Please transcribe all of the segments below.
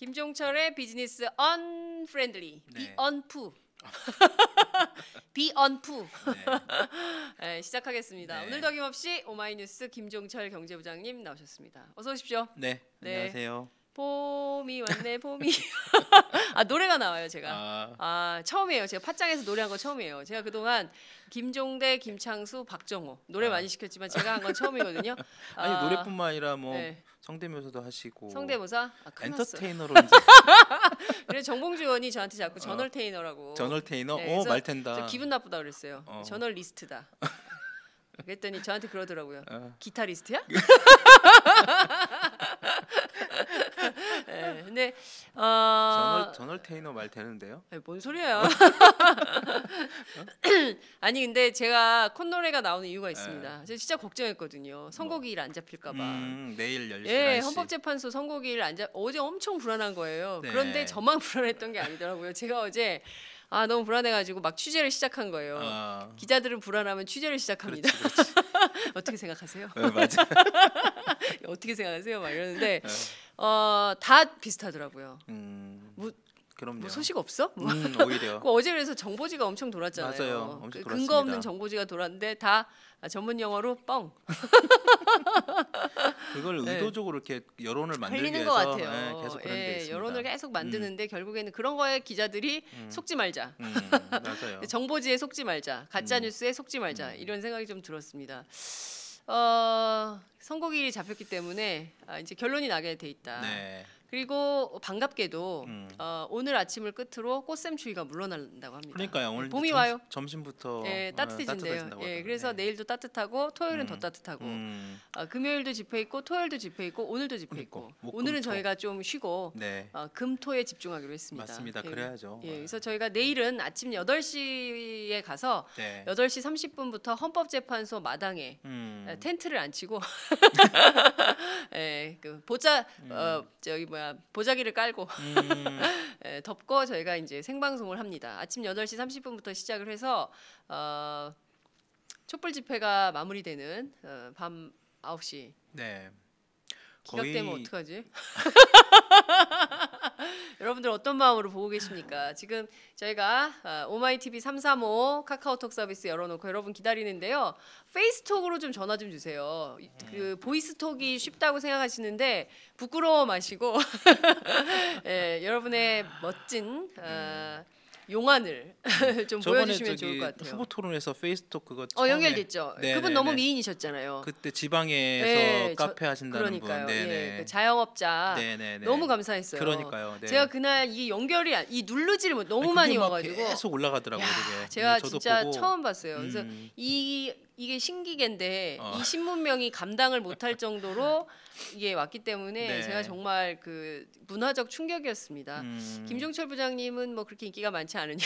김종철의 비즈니스 언프렌들리 네. 비언프 비언프 네. 네, 시작하겠습니다. 네. 오늘도 어김없이 오마이뉴스 김종철 경제부장님 나오셨습니다. 어서 오십시오. 네. 네. 안녕하세요. 봄이 왔네 봄이 아 노래가 나와요 제가 처음이에요. 제가 팟짱에서 노래한 거 처음이에요. 제가 그동안 김종대, 김창수, 박정호 노래 많이 시켰지만 제가 한 건 처음이거든요. 아니 노래뿐만 아니라 뭐 네. 성대묘사도 하시고 성대모사? 엔터테이너로 이제 그래 정봉주 의원이 저한테 자꾸 저널테이너라고 저널테이너 네, 오 말텐다. 저 기분 나쁘다 그랬어요. 저널리스트다. 그랬더니 저한테 그러더라고요. 기타리스트야? 네, 근데 저널테이너 말 되는데요? 아니, 뭔 소리예요? 아니 근데 제가 콧노래가 나오는 이유가 있습니다. 제가 진짜 걱정했거든요. 선거기일 안 잡힐까봐. 내일 10시. 예, 헌법재판소 선거기일 안 잡. 어제 엄청 불안한 거예요. 네. 그런데 저만 불안했던 게 아니더라고요. 제가 어제 너무 불안해가지고 막 취재를 시작한 거예요. 기자들은 불안하면 취재를 시작합니다. 그렇지. 어떻게 생각하세요? 맞아. 어떻게 생각하세요? 막 이러는데 다 비슷하더라고요. 그럼요. 뭐 소식 없어? 오히려. 어제 그래서 정보지가 엄청 돌았잖아요. 맞아요. 엄청 돌았습니다. 근거 없는 정보지가 돌았는데 다 전문 영어로 뻥. 그걸 의도적으로 이렇게 여론을 만들기 흘리는 위해서 것 같아요. 계속 그런 게 있습니다. 여론을 계속 만드는데 결국에는 그런 거에 기자들이 속지 말자. 맞아요. 정보지에 속지 말자. 가짜 뉴스에 속지 말자. 이런 생각이 좀 들었습니다. 선거기일이 잡혔기 때문에 이제 결론이 나게 돼 있다. 네. 그리고 반갑게도 오늘 아침을 끝으로 꽃샘추위가 물러난다고 합니다. 그러니까요. 오늘 봄이 와요. 점심부터 따뜻해진대요. 그래서 내일도 따뜻하고 토요일은 더 따뜻하고 금요일도 집회 있고 토요일도 집회 있고 오늘도 집회 있고 오늘은 저희가 좀 쉬고 금토에 집중하기로 했습니다. 맞습니다. 그래야죠. 그래서 저희가 내일은 아침 8시에 가서 8시 30분부터 헌법재판소 마당에 텐트를 안 치고 그 보자기를 깔고 덮고 저희가 이제 생방송을 합니다. 아침 8시 30분부터 시작을 해서 촛불 집회가 마무리되는 밤 9시. 네. 기각되면 어떡하지? 여러분들 어떤 마음으로 보고 계십니까? 지금 저희가 오마이TV 335 카카오톡 서비스 열어놓고 여러분 기다리는데요. 페이스톡으로 좀 전화 좀 주세요. 그 보이스톡이 쉽다고 생각하시는데 부끄러워 마시고 여러분의 멋진 용안을 좀 보여주시면 좋을 것 같아요. 후보 토론에서 페이스톡 그거 연결됐죠. 그분 너무 미인이셨잖아요. 그때 지방에서 카페 하신다는 그러니까요. 분. 그 자영업자 너무 감사했어요. 그러니까요. 제가 그날 이 연결이 누르지를 못 너무 많이 와가지고 계속 올라가더라고요. 제가 진짜 처음 봤어요. 그래서 이게 신기계인데 이 신문명이 감당을 못할 정도로 이게 왔기 때문에 제가 정말 그 문화적 충격이었습니다. 김종철 부장님은 뭐 그렇게 인기가 많지 않으니까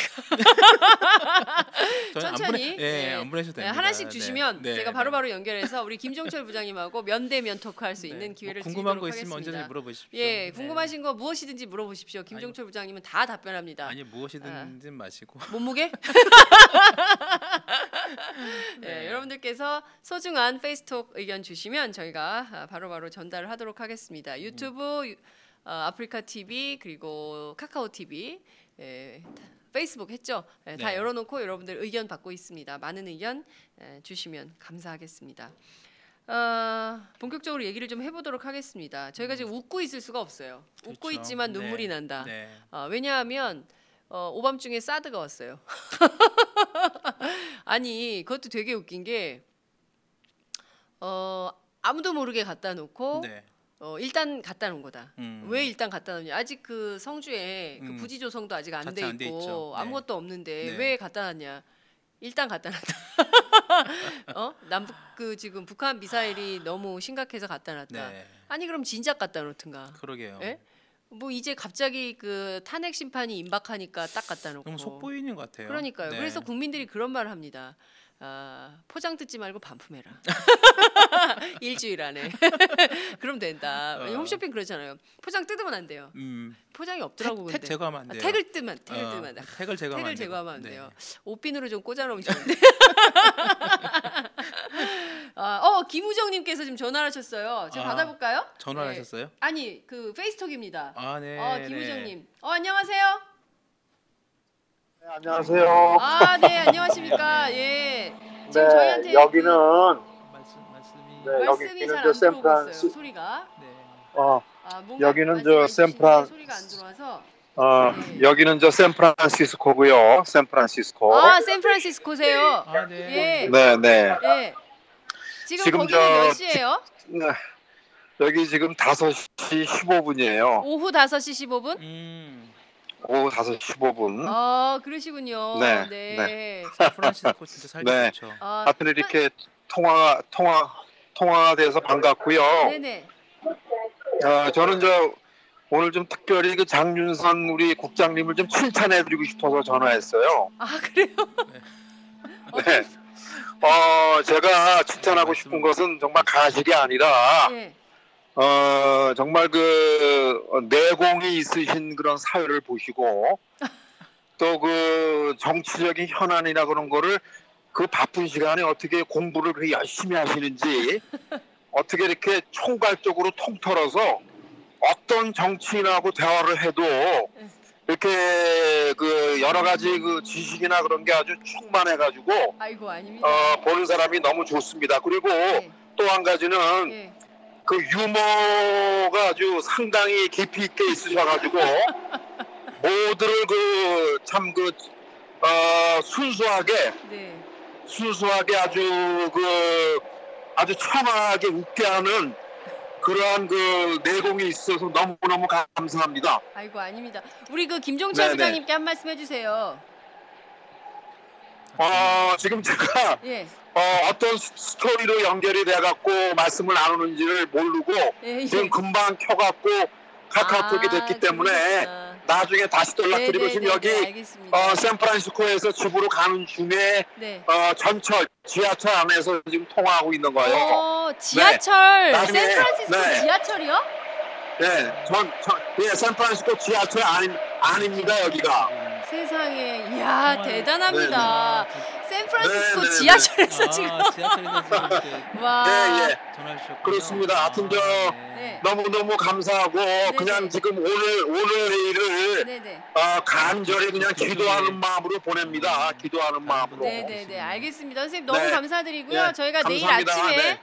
천천히 안 보내셔도 됩니다. 하나씩 주시면 제가 바로바로 연결해서 우리 김종철 부장님하고 면대면 토크할 수 있는 기회를 궁금한 드리도록 거 있으면 하겠습니다. 언제든지 물어보십시오. 궁금하신 거 무엇이든지 물어보십시오. 김종철 부장님은 다 답변합니다. 아니 무엇이든지 마시고 몸무게? 여러분들께서 소중한 페이스톡 의견 주시면 저희가 바로바로 전달을 하도록 하겠습니다. 유튜브, 아프리카 TV 그리고 카카오 TV, 페이스북 했죠? 다 열어놓고 여러분들 의견 받고 있습니다. 많은 의견 주시면 감사하겠습니다. 본격적으로 얘기를 좀 해보도록 하겠습니다. 저희가 지금 웃고 있을 수가 없어요. 웃고 있지만 눈물이 난다. 왜냐하면 오밤중에 사드가 왔어요. 아니 그것도 되게 웃긴 게 아무도 모르게 갖다 놓고 일단 갖다 놓은 거다. 왜 일단 갖다 놓냐? 아직 그 성주에 그 부지 조성도 아직 안 돼 있고 아무것도 없는데 왜 갖다 놨냐? 일단 갖다 놨다. 남북 지금 북한 미사일이 너무 심각해서 갖다 놨다. 아니 그럼 진작 갖다 놓든가. 그러게요. 뭐 이제 갑자기 그 탄핵 심판이 임박하니까 딱 갖다 놓고 너무 속보이는 것 같아요. 그러니까요. 그래서 국민들이 그런 말을 합니다. 포장 뜯지 말고 반품해라. 일주일 안에. 그럼 된다. 홈쇼핑 그러잖아요. 포장 뜯으면 안 돼요. 포장이 없더라고. 택 제거하면 안 돼요. 택을 뜨면 택을 제거하면 안 돼요. 옷핀으로 좀 꽂아놓으면 좋은데. 김우정님께서 지금 전화를 하셨어요. 제가 받아볼까요? 전화를 하셨어요? 아니, 그 페이스톡입니다. 네. 김우정님. 안녕하세요. 네, 안녕하세요. 네, 안녕하십니까. 예. 지금 네, 저희한테 여기는 말씀이 잘 안 들어오고 있어요. 소리가. 여기는 저 샌프란 소리가 안 들어와서. 여기는 저 샌프란시스코고요. 샌프란시스코. 샌프란시스코세요. 네. 네. 지금 거기는 몇 시예요? 여기 지금 5시 15분이에요. 오후 5시 15분? 오후 5시 15분. 그러시군요. 네. 샌프란시스코 진짜 살기 좋죠. 하여튼 이렇게 통화가 돼서 반갑고요. 네네. 저는 오늘 좀 특별히 그 장윤선 우리 국장님을 좀 칭찬해드리고 싶어서 전화했어요. 그래요? 네. 제가 칭찬하고 싶은 것은 정말 가식이 아니라, 정말 그 내공이 있으신 그런 사회를 보시고, 또 그 정치적인 현안이나 그런 거를 그 바쁜 시간에 어떻게 공부를 그렇게 열심히 하시는지, 어떻게 이렇게 총괄적으로 통틀어서 어떤 정치인하고 대화를 해도 이렇게 그 여러 가지 그 지식이나 그런 게 아주 충만해가지고 아닙니다. 보는 사람이 너무 좋습니다. 그리고 또 한 가지는 그 유머가 아주 상당히 깊이 있게 있으셔가지고 모두를 그 참 그 순수하게 아주 참하게 웃게 하는 그러한 그 내공이 있어서 너무너무 감사합니다. 아닙니다. 우리 그 김종철 부장님께 한 말씀 해주세요. 지금 제가 어떤 스토리로 연결이 돼갖고 말씀을 나누는지를 모르고 지금 금방 켜갖고 카카오톡이 됐기 때문에 나중에 다시 연락드리고 지금 여기 샌프란시스코에서 집으로 가는 중에 전철 지하철 안에서 지금 통화하고 있는 거예요. 지하철 샌프란시스코 지하철이요? 샌프란시스코 지하철 아닙니다 여기가. 세상에, 이야 대단합니다. 샌프란시스코 지하철에서 지금. 와. 그렇습니다. 하여튼 너무너무 감사하고 그냥 지금 오늘 일을 간절히 그냥 기도하는 마음으로 보냅니다. 기도하는 마음으로. 네네네, 알겠습니다. 선생님 너무 감사드리고요. 저희가 내일 아침에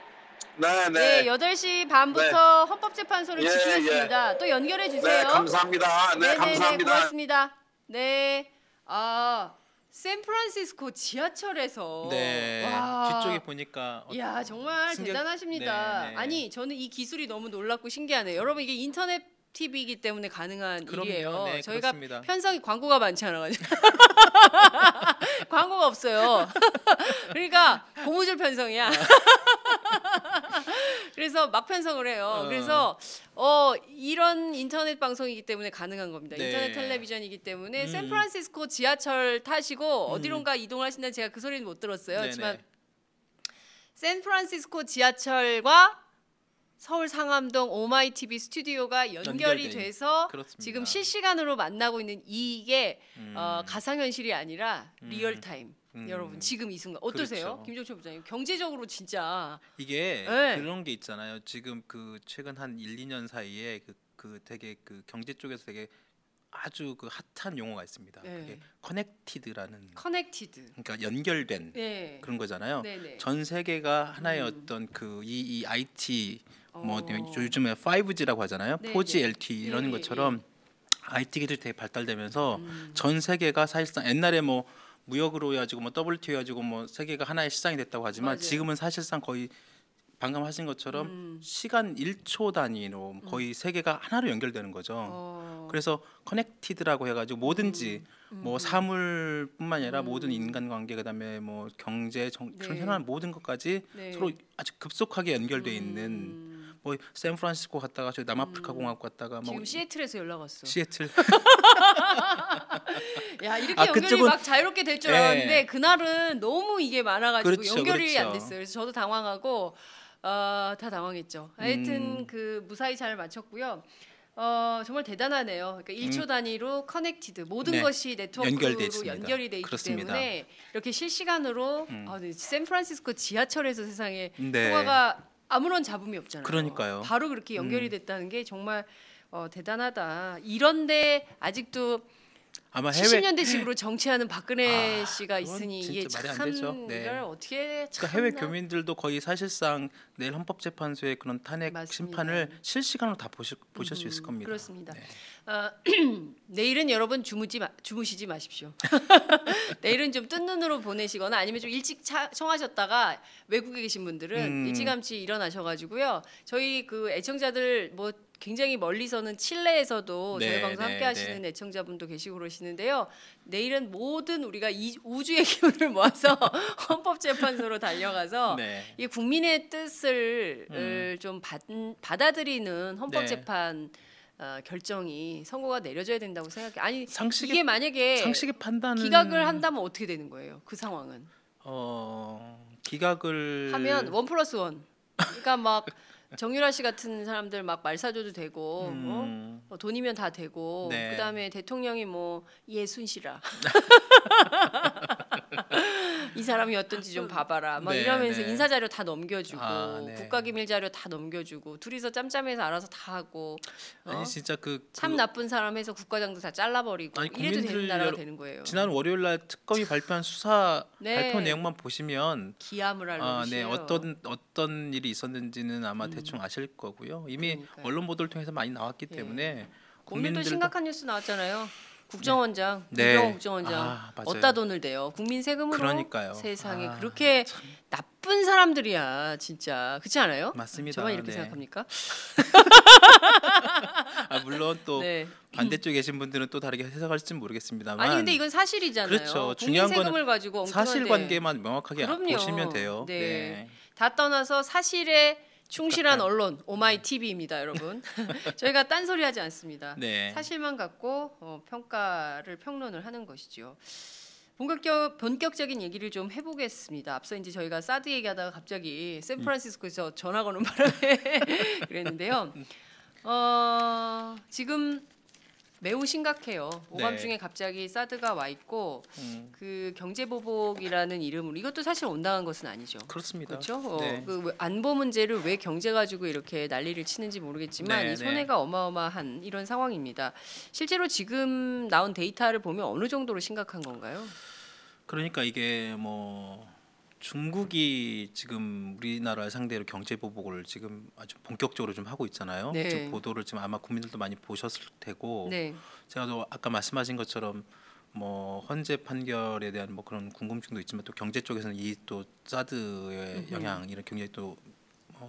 8시 반부터 헌법재판소를 지키겠습니다. 또 연결해 주세요. 감사합니다. 감사합니다. 고맙습니다. 샌프란시스코 지하철에서 뒤쪽에 보니까 이야 정말 대단하십니다. 아니 저는 이 기술이 너무 놀랍고 신기하네요. 여러분 이게 인터넷 TV이기 때문에 가능한 일이에요. 저희가 그렇습니다. 편성이 광고가 많지 않아가지고 광고가 없어요. 그러니까 고무줄 편성이야. 그래서 막 편성을 해요. 그래서 이런 인터넷 방송이기 때문에 가능한 겁니다. 인터넷 텔레비전이기 때문에 샌프란시스코 지하철 타시고 어디론가 이동하신다는 제가 그 소리는 못 들었어요. 하지만 샌프란시스코 지하철과 서울 상암동 오마이TV 스튜디오가 연결이 돼서 그렇습니다. 지금 실시간으로 만나고 있는 이게 가상현실이 아니라 리얼타임. 여러분 지금 이 순간 어떠세요? 그렇죠. 김종철 부장님 경제적으로 진짜 이게 그런 게 있잖아요. 지금 그 최근 한 1, 2년 사이에 그 되게 그 경제 쪽에서 되게 아주 그 핫한 용어가 있습니다. 그게 커넥티드라는. 그러니까 연결된 그런 거잖아요. 전 세계가 하나의 어떤 그 이 IT 뭐 요즘에 5G라고 하잖아요. 4G LTE 이런 것처럼 IT 기술이 되게 발달되면서 전 세계가 사실상 옛날에 뭐 무역으로 해가지고 뭐 WTO 해가지고 뭐 세계가 하나의 시장이 됐다고 하지만 지금은 사실상 거의 방금 하신 것처럼 시간 1초 단위로 거의 세계가 하나로 연결되는 거죠. 그래서 커넥티드라고 해가지고 뭐든지 뭐 사물뿐만 아니라 모든 인간관계 그다음에 뭐 경제, 현안 모든 것까지 서로 아주 급속하게 연결돼 있는 뭐 샌프란시스코 갔다가 저기 남아프리카 공화국 갔다가 뭐 지금 시애틀에서 연락 왔어. 시애틀. 야 이렇게 연결이 그쪽은... 막 자유롭게 될 줄 알았는데 그날은 너무 이게 많아가지고 연결이 안 됐어요. 그래서 저도 당황하고 다 당황했죠. 하여튼 그 무사히 잘 마쳤고요. 정말 대단하네요. 그러니까 1초 단위로 커넥티드 모든 것이 네트워크로 연결이 돼 있기 그렇습니다. 때문에 이렇게 실시간으로 샌프란시스코 지하철에서 세상에 통화가 아무런 잡음이 없잖아요. 그러니까요. 바로 그렇게 연결이 됐다는 게 정말 대단하다. 이런데 아직도 아마 70년대식으로 정치하는 박근혜 씨가 있으니 이게 참 이걸 어떻게 그러니까 해외 교민들도 거의 사실상 내일 헌법재판소의 그런 탄핵 맞습니다. 심판을 실시간으로 다 보실 수 있을 겁니다. 그렇습니다. 내일은 여러분 주무시지 마십시오. 내일은 좀 뜬 눈으로 보내시거나 아니면 좀 일찍 청하셨다가 외국에 계신 분들은 일찌감치 일어나셔가지고요. 저희 그 애청자들 뭐 굉장히 멀리서는 칠레에서도 저희 방송 함께 하시는 애청자분도 계시고 그러시는데요. 내일은 모든 우리가 우주의 기운을 모아서 헌법재판소로 달려가서 이 국민의 뜻을 좀 받아들이는 헌법재판 결정이 선고가 내려져야 된다고 생각해. 아니 이게 만약에 상식의 판단은 기각을 한다면 어떻게 되는 거예요? 그 상황은 기각을 하면 1+1 그러니까 막 정유라 씨 같은 사람들 막 말 사줘도 되고 돈이면 다 되고 그다음에 대통령이 뭐 예순씨라 이 사람이 어떤지 좀 봐봐라 막 이러면서 인사자료 다 넘겨주고 국가기밀자료 다 넘겨주고 둘이서 짬짬해서 알아서 다 하고 아니 진짜 참 나쁜 사람 해서 국과장도 다 잘라버리고 이래도 되는 나라가 되는 거예요. 지난 월요일날 특검이 발표한 수사 발표 내용만 보시면 기함을 알려주시요. 어떤 일이 있었는지는 아마 대충 아실 거고요. 이미 그러니까요. 언론 보도를 통해서 많이 나왔기 때문에 오늘도 심각한 뉴스 나왔잖아요. 국정원장, 이병호 국정원장 어디다 돈을 대요? 국민 세금으로. 그러니까요. 세상에 그렇게 나쁜 사람들이야 진짜. 그렇지 않아요? 맞습니다. 저만 이렇게 생각합니까? 물론 또 반대쪽에 계신 분들은 또 다르게 해석할지 모르겠습니다만 아니 근데 이건 사실이잖아요. 그렇죠. 중요한 세금을 가지고 사실관계만 명확하게 보시면 돼요. 다 떠나서 사실에 충실한 언론 오마이 TV입니다, 여러분. 저희가 딴소리 하지 않습니다. 사실만 갖고 평론을 하는 것이죠. 본격적인 얘기를 좀 해보겠습니다. 앞서 이제 저희가 사드 얘기하다가 갑자기 샌프란시스코에서 전화 거는 바람에 그랬는데요. 지금 매우 심각해요. 오밤중에 갑자기 사드가 와 있고 그 경제보복이라는 이름으로 이것도 사실 온당한 것은 아니죠. 그렇습니다. 그렇죠. 그 안보 문제를 왜 경제 가지고 이렇게 난리를 치는지 모르겠지만 이 손해가 어마어마한 이런 상황입니다. 실제로 지금 나온 데이터를 보면 어느 정도로 심각한 건가요? 그러니까 이게 뭐 중국이 지금 우리나라를 상대로 경제 보복을 지금 아주 본격적으로 좀 하고 있잖아요. 지금 보도를 지금 아마 국민들도 많이 보셨을 테고 제가 또 아까 말씀하신 것처럼 뭐 헌재 판결에 대한 뭐 그런 궁금증도 있지만 또 경제 쪽에서는 이 또 사드의 영향 이런 굉장히 또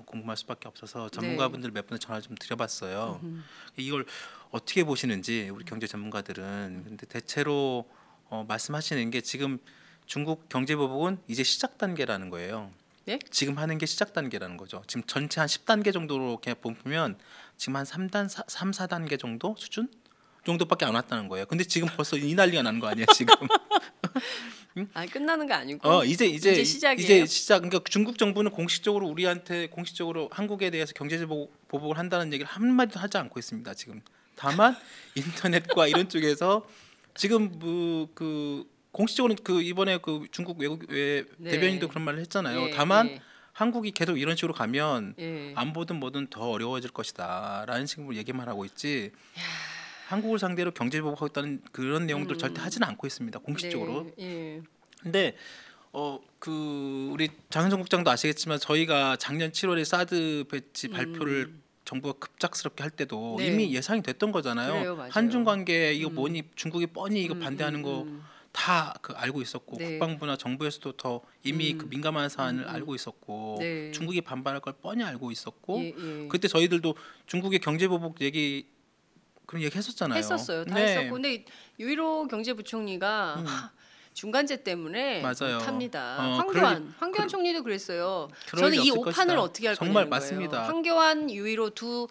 궁금할 수밖에 없어서 전문가분들 몇 분을 전화 좀 드려봤어요. 이걸 어떻게 보시는지 우리 경제 전문가들은. 근데 대체로 말씀하시는 게 지금 중국 경제 보복은 이제 시작 단계라는 거예요. 지금 하는 게 시작 단계라는 거죠. 지금 전체 한 10단계 정도로 그냥 보면 지금 한 3, 4단계 정도 수준 정도밖에 안 왔다는 거예요. 근데 지금 벌써 이 난리가 나는 거 아니에요, 지금? 아니 끝나는 거 아니고 이제 시작이에요. 이제 시작. 그러니까 중국 정부는 공식적으로 우리한테 공식적으로 한국에 대해서 경제 보복을 한다는 얘기를 한 마디도 하지 않고 있습니다. 지금 다만 인터넷과 이런 쪽에서 지금 그 공식적으로는 그 이번에 그 중국 외국 대변인도 그런 말을 했잖아요. 다만 한국이 계속 이런 식으로 가면 안보든 뭐든 더 어려워질 것이다라는 식으로 얘기만 하고 있지. 한국을 상대로 경제 보복하겠다는 그런 내용들 절대 하지는 않고 있습니다. 공식적으로. 근데 그 우리 장현성 국장도 아시겠지만 저희가 작년 7월에 사드 배치 발표를 정부가 급작스럽게 할 때도 이미 예상이 됐던 거잖아요. 그래요, 한중 관계 이거 뭐니 중국이 뻔히 이거 반대하는 거 다 알고 있었고 국방부나 정부에서도 더 이미 그 민감한 사안을 알고 있었고 중국이 반발할 걸 뻔히 알고 있었고 그때 저희들도 중국의 경제 보복 얘기 그런 얘기 했었잖아요. 했었어요. 다 했었고 근데 유일호 경제부총리가 중간재 때문에 못합니다. 황교안 총리도 그랬어요. 저는 이 오판을 어떻게 할 거냐는 정말 거예요. 맞습니다. 황교안, 유일호 두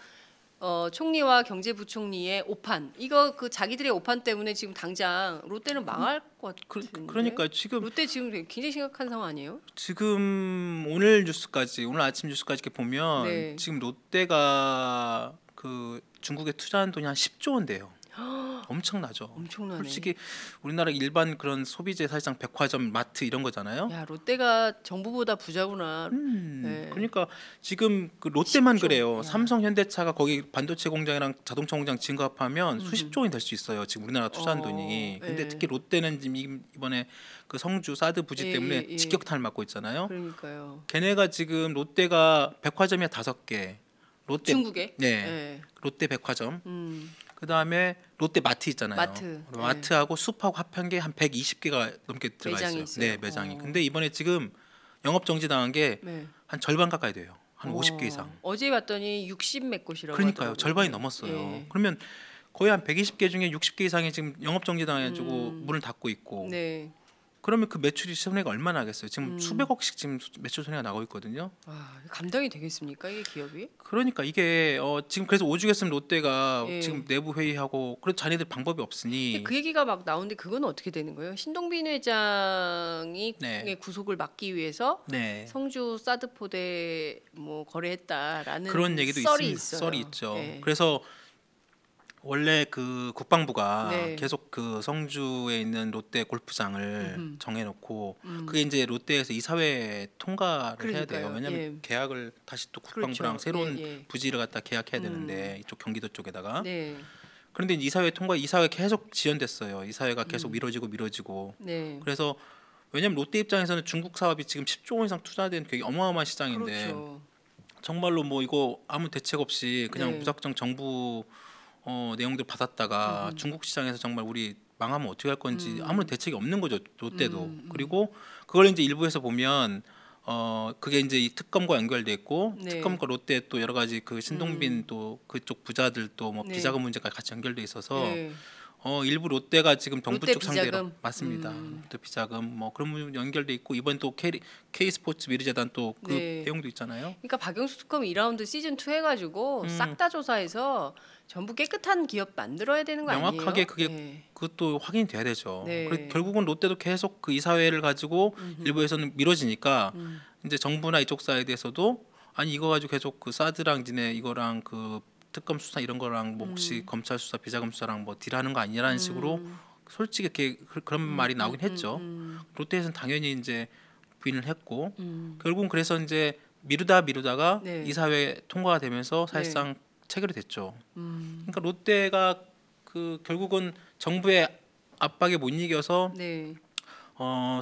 총리와 경제부총리의 오판 이거 그 자기들의 오판 때문에 지금 당장 롯데는 망할 것 같은데. 그러니까 지금 롯데 지금 굉장히 심각한 상황 아니에요? 지금 오늘 아침 뉴스까지 이렇게 보면 지금 롯데가 그 중국에 투자한 돈이 한 10조 원대요. 엄청나죠. 엄청나네. 솔직히 우리나라 일반 그런 소비재 사실상 백화점, 마트 이런 거잖아요. 야, 롯데가 정부보다 부자구나. 네. 그러니까 지금 그 롯데만 10조. 그래요. 야. 삼성, 현대차가 거기 반도체 공장이랑 자동차 공장 진급하면 수십조 원이 될 수 있어요. 지금 우리나라 투자한 돈이. 근데 특히 롯데는 지금 이번에 그 성주 사드 부지 때문에 직격탄을 맞고 있잖아요. 그러니까요. 걔네가 지금 롯데가 백화점이 5개. 롯데 중국에? 네. 롯데 백화점. 그다음에 롯데 마트 있잖아요. 마트하고 숲하고 합한 게 한 120개가 넘게 들어가 있어요. 네, 매장이. 근데 이번에 지금 영업 정지 당한 게 한 절반 가까이 돼요. 한 50개 이상. 어제 봤더니 60 몇 곳이라고 그러니까요. 하더라고요. 절반이 넘었어요. 그러면 거의 한 120개 중에 60개 이상이 지금 영업 정지 당해가지고 문을 닫고 있고. 네. 그러면 그 매출이 손해가 얼마나 하겠어요? 지금 수백억씩 지금 매출 손해가 나고 있거든요. 감당이 되겠습니까 이게 기업이? 그러니까 이게 지금 그래서 오죽했으면 롯데가 지금 내부 회의하고 그래도 자기들 방법이 없으니 그 얘기가 막 나오는데 그건 어떻게 되는 거예요? 신동빈 회장이 구속을 막기 위해서 성주 사드포대 뭐 거래했다라는 그런 얘기도 있어요. 썰이 있죠. 그래서 원래 그 국방부가 계속 그 성주에 있는 롯데 골프장을 정해놓고 그게 이제 롯데에서 이사회 통과를 해야 돼요. 왜냐하면 계약을 다시 또 국방부랑 새로운 부지를 갖다 계약해야 되는데 이쪽 경기도 쪽에다가. 그런데 이사회 통과, 이사회가 계속 지연됐어요. 이사회가 계속 미뤄지고. 그래서 왜냐하면 롯데 입장에서는 중국 사업이 지금 10조 원 이상 투자된 되게 어마어마한 시장인데 정말로 뭐 이거 아무 대책 없이 그냥 무작정 정부 내용들 받았다가 중국 시장에서 정말 우리 망하면 어떻게 할 건지 아무런 대책이 없는 거죠. 롯데도. 그리고 그걸 이제 일부에서 보면 그게 이제 이 특검과 연결돼 있고 특검과 롯데 또 여러 가지 그 신동빈 또 그쪽 부자들 또 뭐 비자금 문제까지 같이 연결돼 있어서 일부 롯데가 지금 정부 쪽 상대로 맞습니다. 롯데 비자금 뭐 그런 부분 연결돼 있고 이번 또 K 스포츠 미르재단 또 그 내용도 있잖아요. 그러니까 박영수 특검 2라운드 시즌 2 해가지고 싹 다 조사해서 전부 깨끗한 기업 만들어야 되는 거 아니에요? 명확하게 그것도 확인이 돼야 되죠. 결국은 롯데도 계속 그 이사회를 가지고 일부에서는 미뤄지니까 이제 정부나 이쪽 사이드에서도 아니 이거 가지고 계속 그 사드랑 지네 이거랑 그 특검 수사 이런 거랑 뭐 혹시 검찰 수사 비자금 수사랑 뭐 딜하는 거 아니냐라는 식으로 솔직히 이렇게 그런 말이 나오긴 했죠. 롯데에서는 당연히 이제 부인을 했고 결국은 그래서 이제 미루다가 이사회 통과가 되면서 사실상 체결이 됐죠. 그러니까 롯데가 그 결국은 정부의 압박에 못 이겨서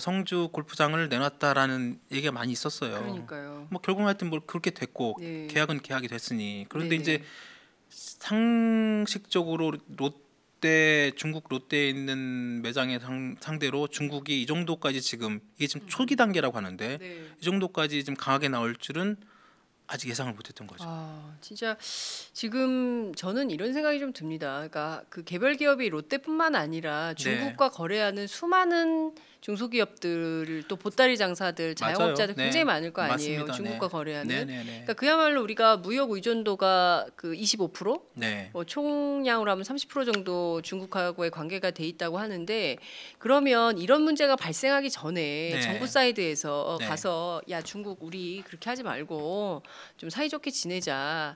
성주 골프장을 내놨다라는 얘기가 많이 있었어요. 그러니까요. 뭐 결국 하여튼 뭐 그렇게 됐고 계약은 계약이 됐으니 그런데 이제 상식적으로 중국 롯데에 있는 매장의 상대로 중국이 이 정도까지 지금 이게 지금 초기 단계라고 하는데 이 정도까지 좀 강하게 나올 줄은 아직 예상을 못했던 거죠. 진짜 지금 저는 이런 생각이 좀 듭니다. 그러니까 그 개별 기업이 롯데뿐만 아니라 중국과 거래하는 수많은 중소기업들 또 보따리 장사들 자영업자들 굉장히 많을 거 아니에요. 맞습니다. 중국과 거래하는. 그러니까 그야말로 우리가 무역 의존도가 그 25%, 총량으로 하면 30% 정도 중국하고의 관계가 돼 있다고 하는데 그러면 이런 문제가 발생하기 전에 정부 사이드에서 가서 야 중국 우리 그렇게 하지 말고 좀 사이좋게 지내자.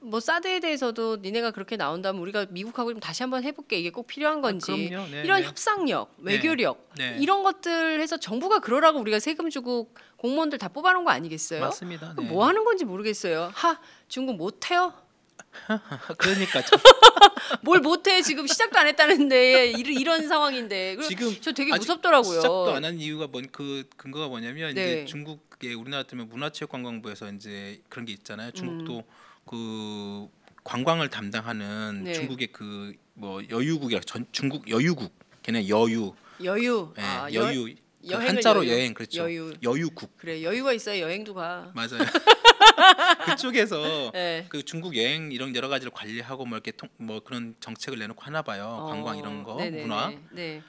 뭐 사드에 대해서도 니네가 그렇게 나온다면 우리가 미국하고 좀 다시 한번 해볼게 이게 꼭 필요한 건지 이런 협상력, 외교력 이런 것들 해서 정부가 그러라고 우리가 세금 주고 공무원들 다 뽑아놓은 거 아니겠어요? 맞습니다. 뭐 하는 건지 모르겠어요. 중국 못해요? 그러니까 뭘 못해 지금 시작도 안 했다는데 이런 상황인데 지금 저 되게 무섭더라고요. 시작도 안 한 이유가 그 근거가 뭐냐면 이제 중국의 우리나라 때문에 문화체육관광부에서 이제 그런 게 있잖아요. 중국도 그 관광을 담당하는 중국의 그 뭐 여유국이라 중국 여유국 걔네 여유 여유 그 한자로 여행 그렇죠. 여유국 그래 여유가 있어야 여행도 가. 맞아요. 그쪽에서 그 중국 여행 이런 여러 가지를 관리하고 뭐 이렇게 뭐 그런 정책을 내놓고 하나 봐요. 관광 이런 거 문화.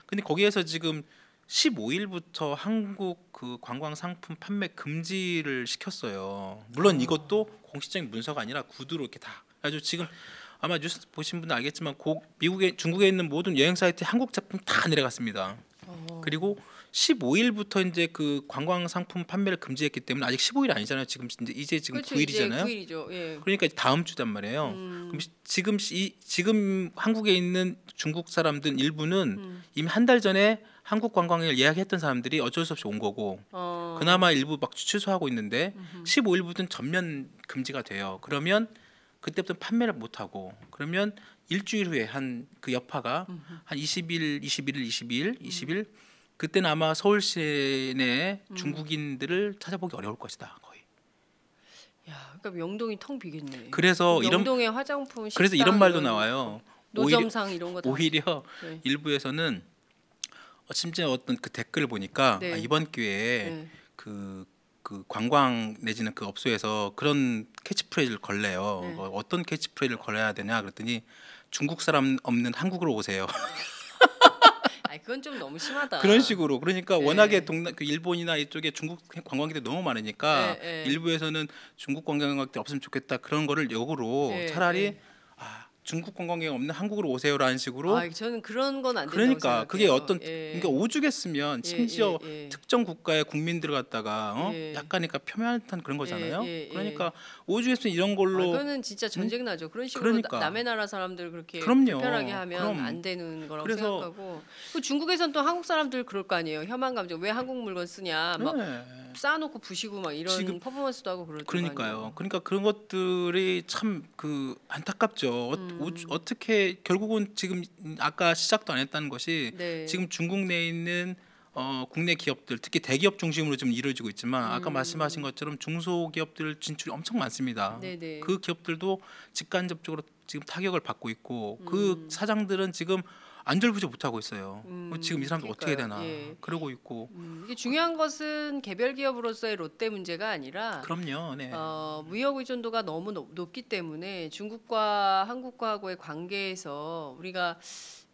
근데 거기에서 지금 15일부터 한국 그 관광 상품 판매 금지를 시켰어요. 물론 이것도 공식적인 문서가 아니라 구두로 이렇게 다. 아주 지금 아마 뉴스 보신 분들 알겠지만 중국에 있는 모든 여행 사이트에 한국 제품 다 내려갔습니다. 그리고 15일부터 이제 그 관광 상품 판매를 금지했기 때문에 아직 15일 아니잖아요. 지금 이제 지금 그렇죠, 9일이잖아요. 9일이죠. 예. 그러니까 다음 주단 말이에요. 그럼 지금 한국에 있는 중국 사람들 일부는 이미 한 달 전에 한국 관광을 예약했던 사람들이 어쩔 수 없이 온 거고 그나마 일부 막 취소하고 있는데 15일부터는 전면 금지가 돼요. 그러면 그때부터 판매를 못 하고 그러면 일주일 후에 한 그 여파가 한 20일 그때는 아마 서울 시내 중국인들을 찾아보기 어려울 것이다 거의. 야, 그러니까 명동이 텅 비겠네. 그래서 명동의 화장품, 식당, 그래서 이런 말도 나와요. 노점상 이런 거 다. 오히려 네. 일부에서는 심지어 어떤 그 댓글을 보니까 네. 이번 기회에 네. 그 관광 내지는 그 업소에서 그런 캐치프레이즈를 걸래요. 네. 어떤 캐치프레이즈를 걸어야 되냐 그랬더니 중국 사람 없는 한국으로 오세요. 아니 그건 좀 너무 심하다. 그런 식으로 그러니까 네. 워낙에 그 일본이나 이쪽에 중국 관광객들이 너무 많으니까 네. 일부에서는 중국 관광객들 없으면 좋겠다 그런 거를 역으로 네. 차라리 네. 중국 관광객 없는 한국으로 오세요라는 식으로. 저는 그런 건 안 된다고 그러니까 생각해요. 그게 어떤 그러니까 오죽했으면 심지어 특정 국가의 국민들을 갖다가 약간 그러니까 표면한 그런 거잖아요. 그러니까 오죽했으면 이런 걸로. 그거는 진짜 전쟁 나죠. 그런 식으로 그러니까. 남의 나라 사람들 그렇게 그럼요. 불편하게 하면 안 되는 거라고 생각하고. 중국에선 또 한국 사람들 그럴 거 아니에요. 혐한 감정. 왜 한국 물건 쓰냐. 막 쌓아놓고 부시고 막 이런 지금, 퍼포먼스도 하고 그럴 거 아니에요. 그러니까요. 그러니까 그런 것들이 참 그 안타깝죠. 어떻게 결국은 지금 아까 시작도 안 했다는 것이 네. 지금 중국 내에 있는 국내 기업들 특히 대기업 중심으로 좀 이루어지고 있지만 아까 말씀하신 것처럼 중소기업들 진출이 엄청 많습니다. 네네. 그 기업들도 직간접적으로 지금 타격을 받고 있고 그 사장들은 지금 안절부절 못하고 있어요. 지금 이 사람들 어떻게 해야 되나 그러고 있고. 이게 중요한 것은 개별 기업으로서의 롯데 문제가 아니라 그럼요. 네. 무역 의존도가 너무 높기 때문에 중국과 한국과의 관계에서 우리가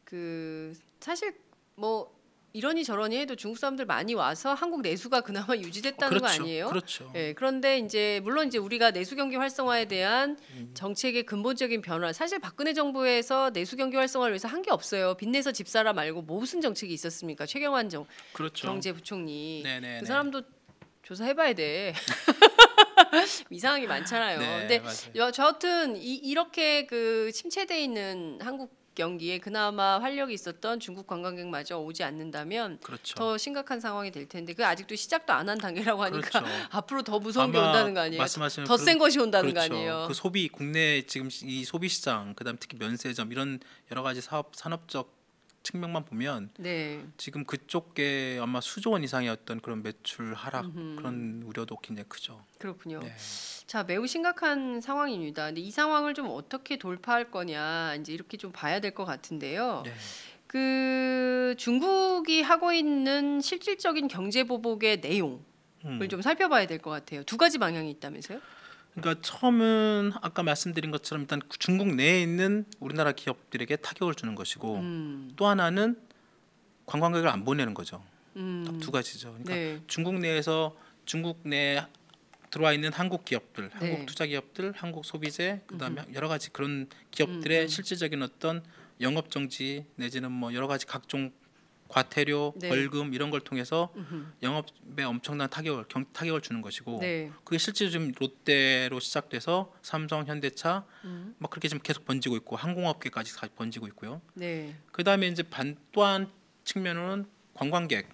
그 사실 뭐 이러니 저러니 해도 중국 사람들 많이 와서 한국 내수가 그나마 유지됐다는 그렇죠. 거 아니에요? 그렇죠. 네, 그런데 이제 물론 이제 우리가 내수 경기 활성화에 대한 정책의 근본적인 변화, 사실 박근혜 정부에서 내수 경기 활성화를 위해서 한 게 없어요. 빚내서 집 사라 말고 무슨 정책이 있었습니까? 최경환 그렇죠. 경제부총리. 네네네. 그 사람도 조사해봐야 돼. 이상한 게 많잖아요. 네, 근데 맞아요. 저하여튼 이렇게 그 침체돼 있는 한국 경기에 그나마 활력이 있었던 중국 관광객마저 오지 않는다면 그렇죠. 더 심각한 상황이 될 텐데 그 아직도 시작도 안 한 단계라고 하니까 그렇죠. 앞으로 더 무서운 게 온다는 거 아니에요? 더 센 것이 온다는 그렇죠. 거 아니에요? 그 소비 국내 지금 이 소비 시장 그다음 특히 면세점 이런 여러 가지 산업적 측면만 보면 네. 지금 그쪽에 아마 수조 원 이상의 어떤 그런 매출 하락 그런 우려도 굉장히 크죠. 그렇군요. 네. 자, 매우 심각한 상황입니다. 근데 이 상황을 좀 어떻게 돌파할 거냐 이제 이렇게 좀 봐야 될 것 같은데요. 네. 그 중국이 하고 있는 실질적인 경제 보복의 내용을 좀 살펴봐야 될 것 같아요. 두 가지 방향이 있다면서요? 그러니까 처음은 아까 말씀드린 것처럼 일단 중국 내에 있는 우리나라 기업들에게 타격을 주는 것이고 또 하나는 관광객을 안 보내는 거죠. 딱 두 가지죠. 그러니까 네. 중국 내에서 중국 내에 들어와 있는 한국 기업들, 네. 한국 투자 기업들, 한국 소비재, 그다음에 여러 가지 그런 기업들의 실질적인 어떤 영업 정지 내지는 뭐 여러 가지 각종 과태료, 네. 벌금 이런 걸 통해서 영업에 엄청난 타격을 주는 것이고 네. 그게 실제 좀 롯데로 시작돼서 삼성, 현대차 막 그렇게 좀 계속 번지고 있고 항공업계까지 번지고 있고요. 네. 그다음에 이제 또한 측면으로는 관광객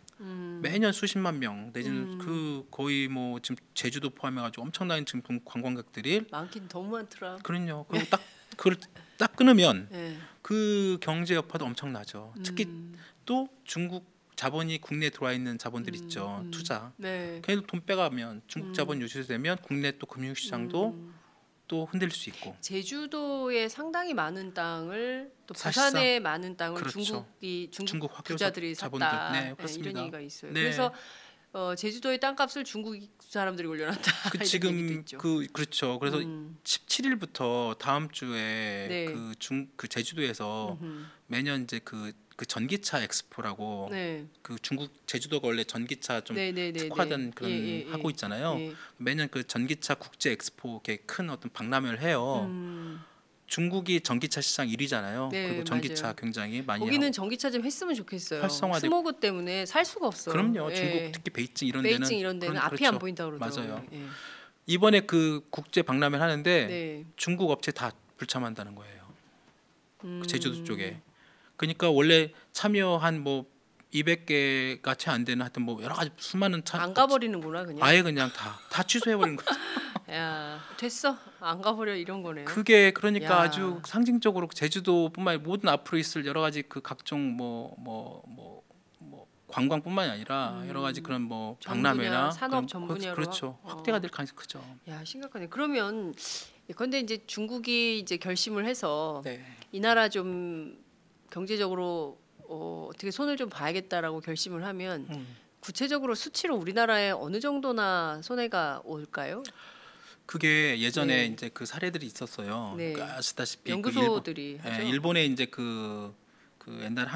매년 수십만 명 내지는 그 거의 뭐 지금 제주도 포함해가지고 엄청난 지금 관광객들이 많긴 너무 많더라. 그럼요. 그리고 그걸 딱 끊으면 네. 그 경제 여파도 엄청나죠. 특히 또 중국 자본이 국내에 들어와 있는 자본들 있죠. 투자. 네. 걔네들 돈 빼가면 중국 자본 유출되면 국내 또 금융시장도 또 흔들릴 수 있고. 제주도에 상당히 많은 땅을 또 부산에 많은 땅을 그렇죠. 중국 부자들이 자본들. 샀다. 네, 그렇습니다. 이런 얘기가 있어요. 네. 그래서 제주도의 땅값을 중국 사람들이 올려놨다. 지금 그렇죠. 그래서 17일부터 다음 주에 네. 그 제주도에서 매년 이제 그 전기차 엑스포라고 네. 그 중국 제주도가 원래 전기차 좀 특화된 그런 하고 있잖아요. 매년 그 전기차 국제 엑스포 이렇게 큰 어떤 박람회를 해요. 중국이 전기차 시장 1위잖아요. 네, 그리고 전기차 맞아요. 굉장히 많이 거기는 전기차 좀 했으면 좋겠어요. 활성화되고. 스모그 때문에 살 수가 없어요. 그럼요. 예. 중국 특히 베이징 이런 데는 앞이 그렇죠. 안 보인다 그러더라고요. 맞아요. 예. 이번에 그 국제 박람회 하는데 네. 중국 업체 다 불참한다는 거예요. 그 제주도 쪽에. 그러니까 원래 참여한 뭐 200개가 채 안 되는 하여튼 뭐 여러 가지 수많은 안 가버리는구나 그냥. 아예 그냥 다 취소해 버리는 거죠. 야 됐어 안 가버려 이런 거네요. 그게 그러니까 야. 아주 상징적으로 제주도뿐만 아니라 모든 앞으로 있을 여러 가지 그 각종 관광뿐만이 아니라 여러 가지 그런 뭐 박람회나 산업 전 분야로 그렇죠. 확대가 될 가능성이 크죠. 야 심각하네. 그러면 근데 이제 중국이 이제 결심을 해서 네. 이 나라 좀 경제적으로 어떻게 손을 좀 봐야겠다라고 결심을 하면 구체적으로 수치로 우리나라에 어느 정도나 손해가 올까요? 그게 예전에 이제 그 사례들이 있었어요. 네. 그러니까 아시다시피 연구소들이 그 일본에 이제 그 옛날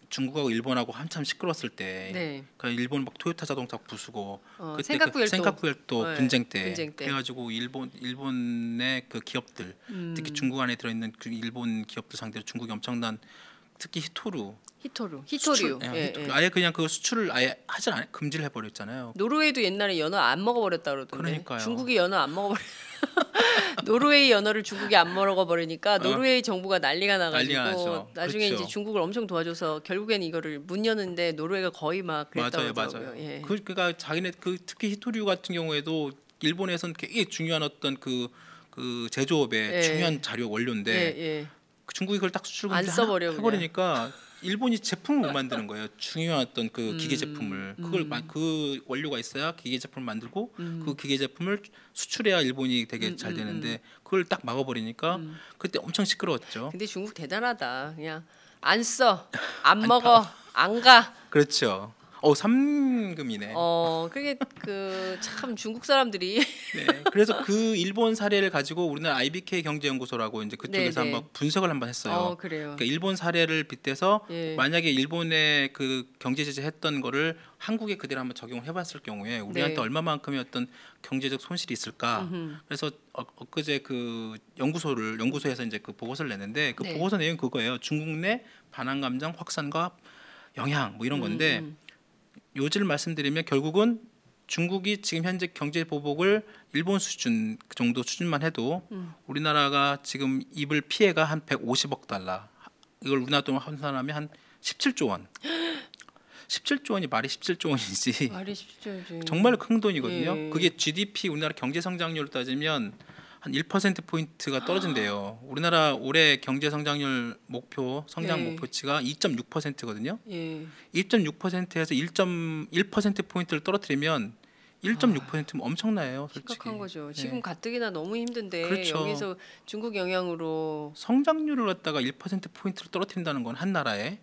중국하고 일본하고 한참 시끄러웠을 때, 그러니까 일본 막 토요타 자동차 부수고 그때 센카쿠엘도 분쟁 때 그래가지고 일본의 그 기업들, 특히 중국 안에 들어있는 그 일본 기업들 상대로 중국이 엄청난 특히 히토류 아예 그냥 그 수출을 아예 금지를 해버렸잖아요. 노르웨이도 옛날에 연어 안 먹어버렸다 그러던데. 그러니까요. 중국이 연어 안 먹어버려. 노르웨이 연어를 중국이 안 먹어버리니까 노르웨이 정부가 난리가 나가지고 나중에 그렇죠. 이제 중국을 엄청 도와줘서 결국에는 이거를 문 여는데 노르웨이가 거의 막 그랬다고 맞아요. 예. 그러니까 자기네 특히 히토류 같은 경우에도 일본에서는 굉장히 중요한 어떤 그 제조업의 중요한 자료 원료인데 중국이 그걸 딱 수출 금지 해버리니까 일본이 제품을 못 만드는 거예요. 중요한 어떤 그 기계 제품을 그 원료가 있어야 기계 제품을 만들고 그 기계 제품을 수출해야 일본이 되게 잘 되는데 그걸 딱 막아버리니까 그때 엄청 시끄러웠죠. 근데 중국 대단하다. 그냥 안 써, 안 먹어, 안 가. 그렇죠. 3금이네. 그게 참 중국 사람들이. 네. 그래서 그 일본 사례를 가지고 우리나라 IBK 경제연구소라고 이제 그쪽에서 한번 분석을 한번 했어요. 그래요. 그러니까 일본 사례를 빗대서 만약에 일본의 그 경제 제재했던 거를 한국에 그대로 한번 적용을 해봤을 경우에 우리한테 얼마만큼의 어떤 경제적 손실이 있을까. 그래서 엊그제 그 연구소에서 이제 그 보고서를 냈는데 그 보고서 내용이 그거예요. 중국 내 반환 감정 확산과 영향 뭐 이런 건데. 요지를 말씀드리면 결국은 중국이 지금 현재 경제 보복을 일본 수준 그 정도 수준만 해도 우리나라가 지금 입을 피해가 한 150억 달러. 이걸 우리나라 돈으로 환산하면 한 17조 원. 17조 원이 말이 17조 원이지. 말이 17조지. 정말 큰 돈이거든요. 그게 GDP 우리나라 경제 성장률을 따지면 한 1%포인트가 떨어진대요. 우리나라 올해 경제 성장률 성장 목표치가 2.6%거든요. 2.6%에서 1.1%포인트를 떨어뜨리면 1.6%면 엄청나요. 솔직히. 심각한 거죠. 지금 가뜩이나 너무 힘든데 그렇죠. 여기서 중국 영향으로 성장률을 갖다가 1%포인트를 떨어뜨린다는 건 한 나라에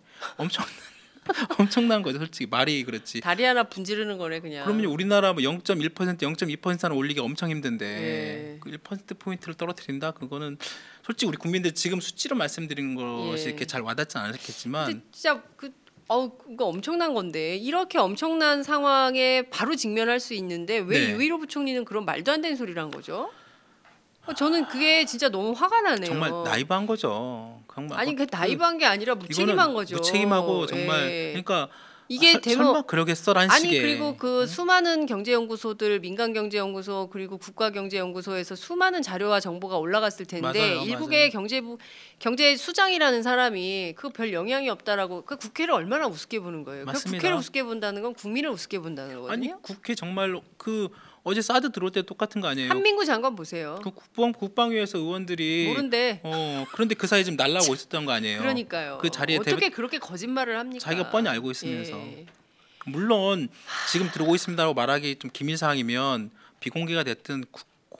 엄청난 거죠. 솔직히 말이 그렇지. 다리 하나 분지르는 거네 그냥. 그러면 우리나라 뭐 0.1%, 0.2%는 올리기 엄청 힘든데 그 1%포인트를 떨어뜨린다? 그거는 솔직히 우리 국민들 지금 수치로 말씀드린 것이 이렇게 잘 와닿지 않았겠지만 진짜 그거 엄청난 건데 이렇게 엄청난 상황에 바로 직면할 수 있는데 왜 유일호 부총리는 그런 말도 안 되는 소리를 한 거죠? 저는 그게 진짜 너무 화가 나네요. 정말 나이브한 거죠. 정말. 아니 그 나이브한 게 아니라 무책임한 거죠. 무책임하고 정말 그러니까 이게 설마 그러겠어라는 식의. 그리고 그 수많은 경제연구소들 민간경제연구소 그리고 국가경제연구소에서 수많은 자료와 정보가 올라갔을 텐데 일국의 경제수장이라는 사람이 그거 별 영향이 없다라고 그 국회를 얼마나 우습게 보는 거예요. 그 국회를 우습게 본다는 건 국민을 우습게 본다는 거거든요. 아니 국회 정말로 어제 사드 들어올 때 똑같은 거 아니에요? 한민구 장관 보세요. 그 국방위에서 의원들이 모른데. 그런데 그 사이에 지금 날라오고 있었던 거 아니에요? 그러니까요. 그 자리에 어떻게 그렇게 거짓말을 합니까? 자기가 뻔히 알고 있으면서. 물론 지금 들어오고 있습니다라고 말하기 좀 기밀 사항이면 비공개가 됐든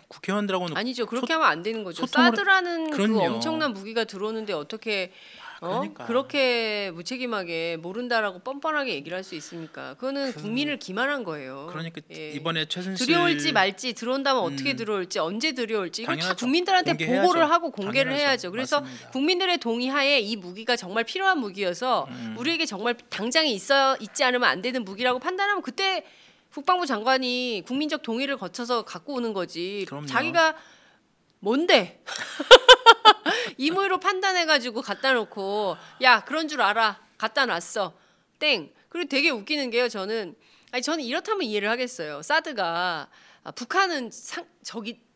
국회의원들하고는 아니죠. 그렇게 하면 안 되는 거죠. 사드라는 그 엄청난 무기가 들어오는데 어떻게 그렇게 무책임하게 모른다라고 뻔뻔하게 얘기를 할 수 있습니까? 그거는 국민을 기만한 거예요. 그러니까 이번에 최순실 들여올지 말지 들어온다면 어떻게 들어올지 언제 들어올지 이걸 다 국민들한테 공개해야죠. 보고를 하고 공개를 해야죠. 그래서 맞습니다. 국민들의 동의하에 이 무기가 정말 필요한 무기여서 우리에게 정말 당장에 있지 않으면 안 되는 무기라고 판단하면 그때 국방부 장관이 국민적 동의를 거쳐서 갖고 오는 거지. 그럼요. 자기가 뭔데? 임의로 판단해가지고 갖다 놓고 야 그런 줄 알아 갖다 놨어 땡. 그리고 되게 웃기는 게요. 저는 이렇다면 이해를 하겠어요. 사드가 북한은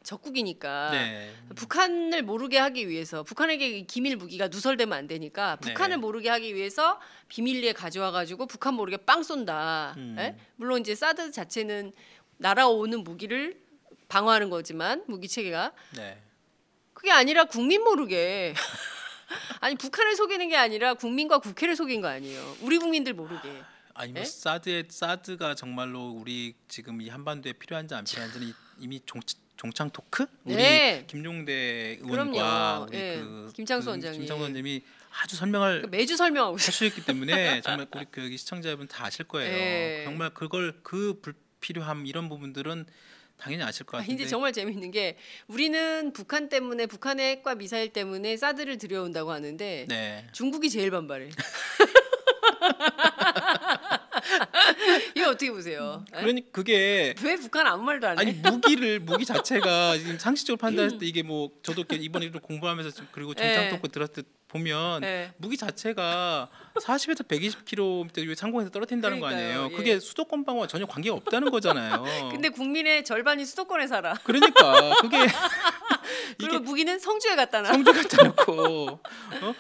적국이니까 네. 북한을 모르게 하기 위해서 북한에게 기밀 무기가 누설되면 안 되니까 북한을 네. 모르게 하기 위해서 비밀리에 가져와가지고 북한 모르게 빵 쏜다. 물론 이제 사드 자체는 날아오는 무기를 방어하는 거지만 무기 체계가 네. 그게 아니라 국민 모르게 아니 북한을 속이는 게 아니라 국민과 국회를 속인 거 아니에요. 우리 국민들 모르게. 아니 뭐 사드가 정말로 우리 지금 이 한반도에 필요한지 안 필요한지는 이미 종창 토크 우리 네. 김용대 의원과 우리 네. 김창수 원장님이 아주 설명을 매주 설명하고 하셨기 때문에 정말 우리 여기 시청자분 다 아실 거예요. 네. 정말 그 불필요함 이런 부분들은 당연히 아실 것 같은데. 근데 정말 재미있는 게 우리는 북한 때문에 북한의 핵과 미사일 때문에 사드를 들여온다고 하는데 네. 중국이 제일 반발해. 이거 어떻게 보세요? 그러니 그게 왜 북한 아무 말도 안 해? 아니 무기 자체가 지금 상식적으로 판단했을 때 이게 뭐 저도 이번에 좀 공부하면서 그리고 정창 토크 들었을 때 보면 무기 자체가 40에서 120km 상공에서 떨어뜨린다는 거 아니에요. 그게 수도권 방어와 전혀 관계가 없다는 거잖아요. 근데 국민의 절반이 수도권에 살아. 그러니까 그게 그리고 무기는 성주에 갖다 놔. 성주에 갖다 놓고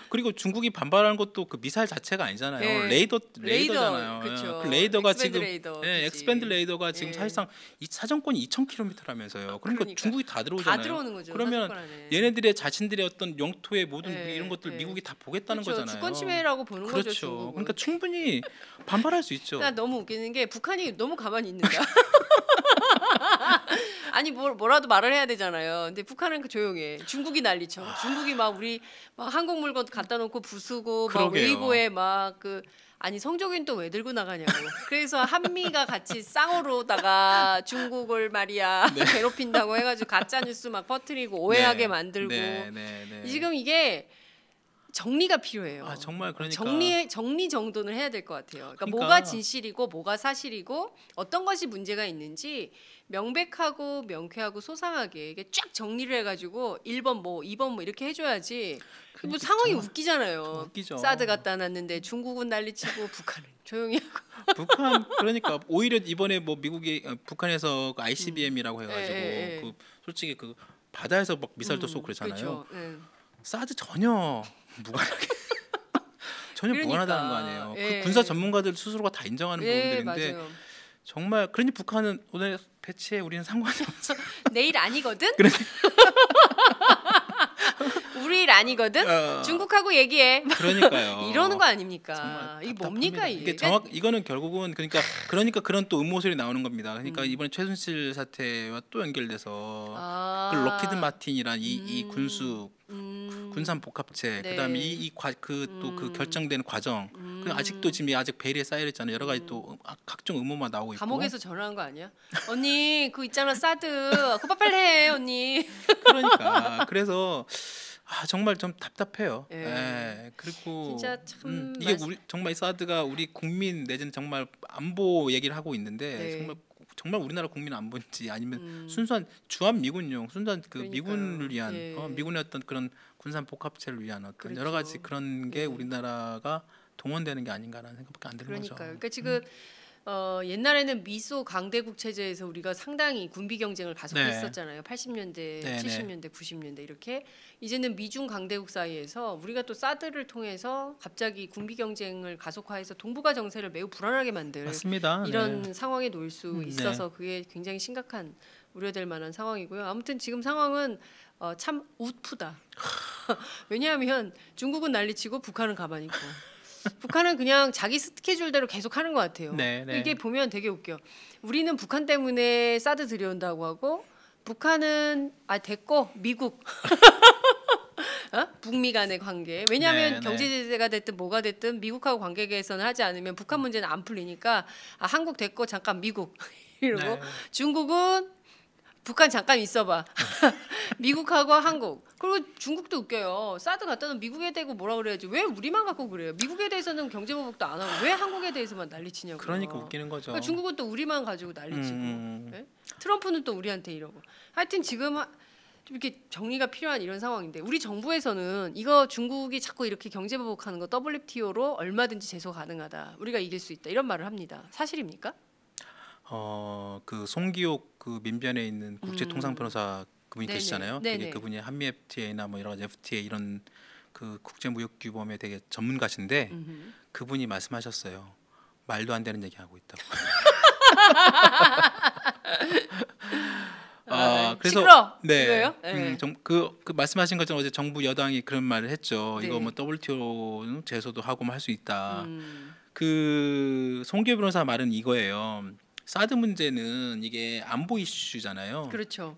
그리고 중국이 반발하는 것도 그 미사일 자체가 아니잖아요. 레이더잖아요. 그쵸. 그 레이더가 엑스밴드 지금 엑스밴드 레이더가 지금 사실상 이 사정권이 2,000km라면서요. 그러니까 중국이 다 들어오잖아요. 다 들어오는 거죠. 그러면 얘네들의 자신들의 어떤 영토의 모든 이런 것들 미국이 다 보겠다는 그렇죠. 거잖아요. 주권 침해라고 보는 그렇죠. 거죠. 중국은. 그러니까 충분히 반발할 수 있죠. 나 너무 웃기는 게 북한이 너무 가만히 있는다. 아니 뭐라도 말을 해야 되잖아요. 근데 북한은 조용해. 중국이 난리쳐. 중국이 막 우리 막 한국 물건 갖다 놓고 부수고 막 웨이보에 막 아니 성적인 또 왜 들고 나가냐고. 그래서 한미가 같이 쌍으로다가 중국을 말이야 네. 괴롭힌다고 해가지고 가짜 뉴스 막 퍼뜨리고 오해하게 만들고 지금 이게 정리가 필요해요. 정말 그러니까 정리 정돈을 해야 될 것 같아요. 그러니까 뭐가 진실이고 뭐가 사실이고 어떤 것이 문제가 있는지 명백하고 명쾌하고 소상하게 이게 쫙 정리를 해가지고 1번 뭐 2번 뭐 이렇게 해줘야지. 뭐 상황이 웃기잖아요. 웃기죠. 사드 갖다 놨는데 중국은 난리치고 북한은 조용히 하고. 북한 그러니까 오히려 이번에 뭐 미국이 북한에서 그 ICBM이라고 해가지고 솔직히 그 바다에서 막 미사일도 쏘고 그러잖아요. 사드 전혀 무관하게 전혀 무관하다는 거 아니에요. 그 군사 전문가들 스스로가 다 인정하는 부분들인데 맞아요. 정말 그러니 북한은 오늘 배치에 우리는 상관이 없어. 내일 아니거든. 우리 일 아니거든. 중국하고 얘기해. 그러니까요. 이러는 거 아닙니까? 이게 뭡니까 이게? 이거는 결국은 그러니까 그런 또 음모설이 나오는 겁니다. 그러니까 이번에 최순실 사태와 또 연결돼서 그 록히드 마틴이란 이 군수 군산 복합체 그다음에 그 결정된 과정 아직도 지금 아직 베일에 쌓여 있잖아요. 여러 가지 또 각종 음모만 나오고 있고. 감옥에서 전화한 거 아니야? 언니 그거 있잖아 사드 그거 빨리 해 언니. 그러니까 그래서 정말 좀 답답해요. 그리고 진짜 참 이게 정말 이 사드가 우리 국민 내지는 정말 안보 얘기를 하고 있는데 정말 우리나라 국민 안보인지 아니면 순수한 주한 미군용 순수한 미군을 위한 미군의 어떤 그런 군산 복합체를 위한 어떤 여러 가지 그런 게 우리나라가 동원되는 게 아닌가라는 생각밖에 안 드는 거죠. 그러니까 지금 옛날에는 미소 강대국 체제에서 우리가 상당히 군비 경쟁을 가속했었잖아요. 80년대, 70년대, 90년대 이렇게. 이제는 미중 강대국 사이에서 우리가 또 사드를 통해서 갑자기 군비 경쟁을 가속화해서 동북아 정세를 매우 불안하게 만들 맞습니다. 이런 상황에 놓일 수 있어서 그게 굉장히 심각한 우려될 만한 상황이고요. 아무튼 지금 상황은 참 우프다. 왜냐하면 중국은 난리치고 북한은 가만히 있고. 북한은 그냥 자기 스케줄대로 계속 하는 것 같아요. 이게 보면 되게 웃겨. 우리는 북한 때문에 사드 들여온다고 하고 북한은 됐고 미국 북미 간의 관계. 왜냐하면 경제 제재가 됐든 뭐가 됐든 미국하고 관계 개선을 하지 않으면 북한 문제는 안 풀리니까 한국 됐고 잠깐 미국 이러고 중국은 북한 잠깐 있어봐. 미국하고 한국. 그리고 중국도 웃겨요. 사드 갖다 놓으면 미국에 대고 뭐라 그래야지. 왜 우리만 갖고 그래요? 미국에 대해서는 경제보복도 안 하고 왜 한국에 대해서만 난리치냐고요. 그러니까 웃기는 거죠. 그러니까 중국은 또 우리만 가지고 난리치고 트럼프는 또 우리한테 이러고. 하여튼 지금 좀 이렇게 정리가 필요한 이런 상황인데 우리 정부에서는 이거 중국이 자꾸 이렇게 경제 보복하는 거 WTO로 얼마든지 제소 가능하다. 우리가 이길 수 있다. 이런 말을 합니다. 사실입니까? 그 송기옥 그 민변에 있는 국제통상 변호사 그분이 계시잖아요. 그게 그분이 한미 FTA나 뭐 여러 가지 FTA 이런 그 국제무역규범에 되게 전문가신데 그분이 말씀하셨어요. 말도 안 되는 얘기하고 있다고. 그래서 시끄러. 네, 그 말씀하신 것처럼 어제 정부 여당이 그런 말을 했죠. 이거 뭐 WTO 제소도 하고 뭐 할 수 있다. 그 송기호 변호사 말은 이거예요. 사드 문제는 이게 안보 이슈잖아요. 그렇죠.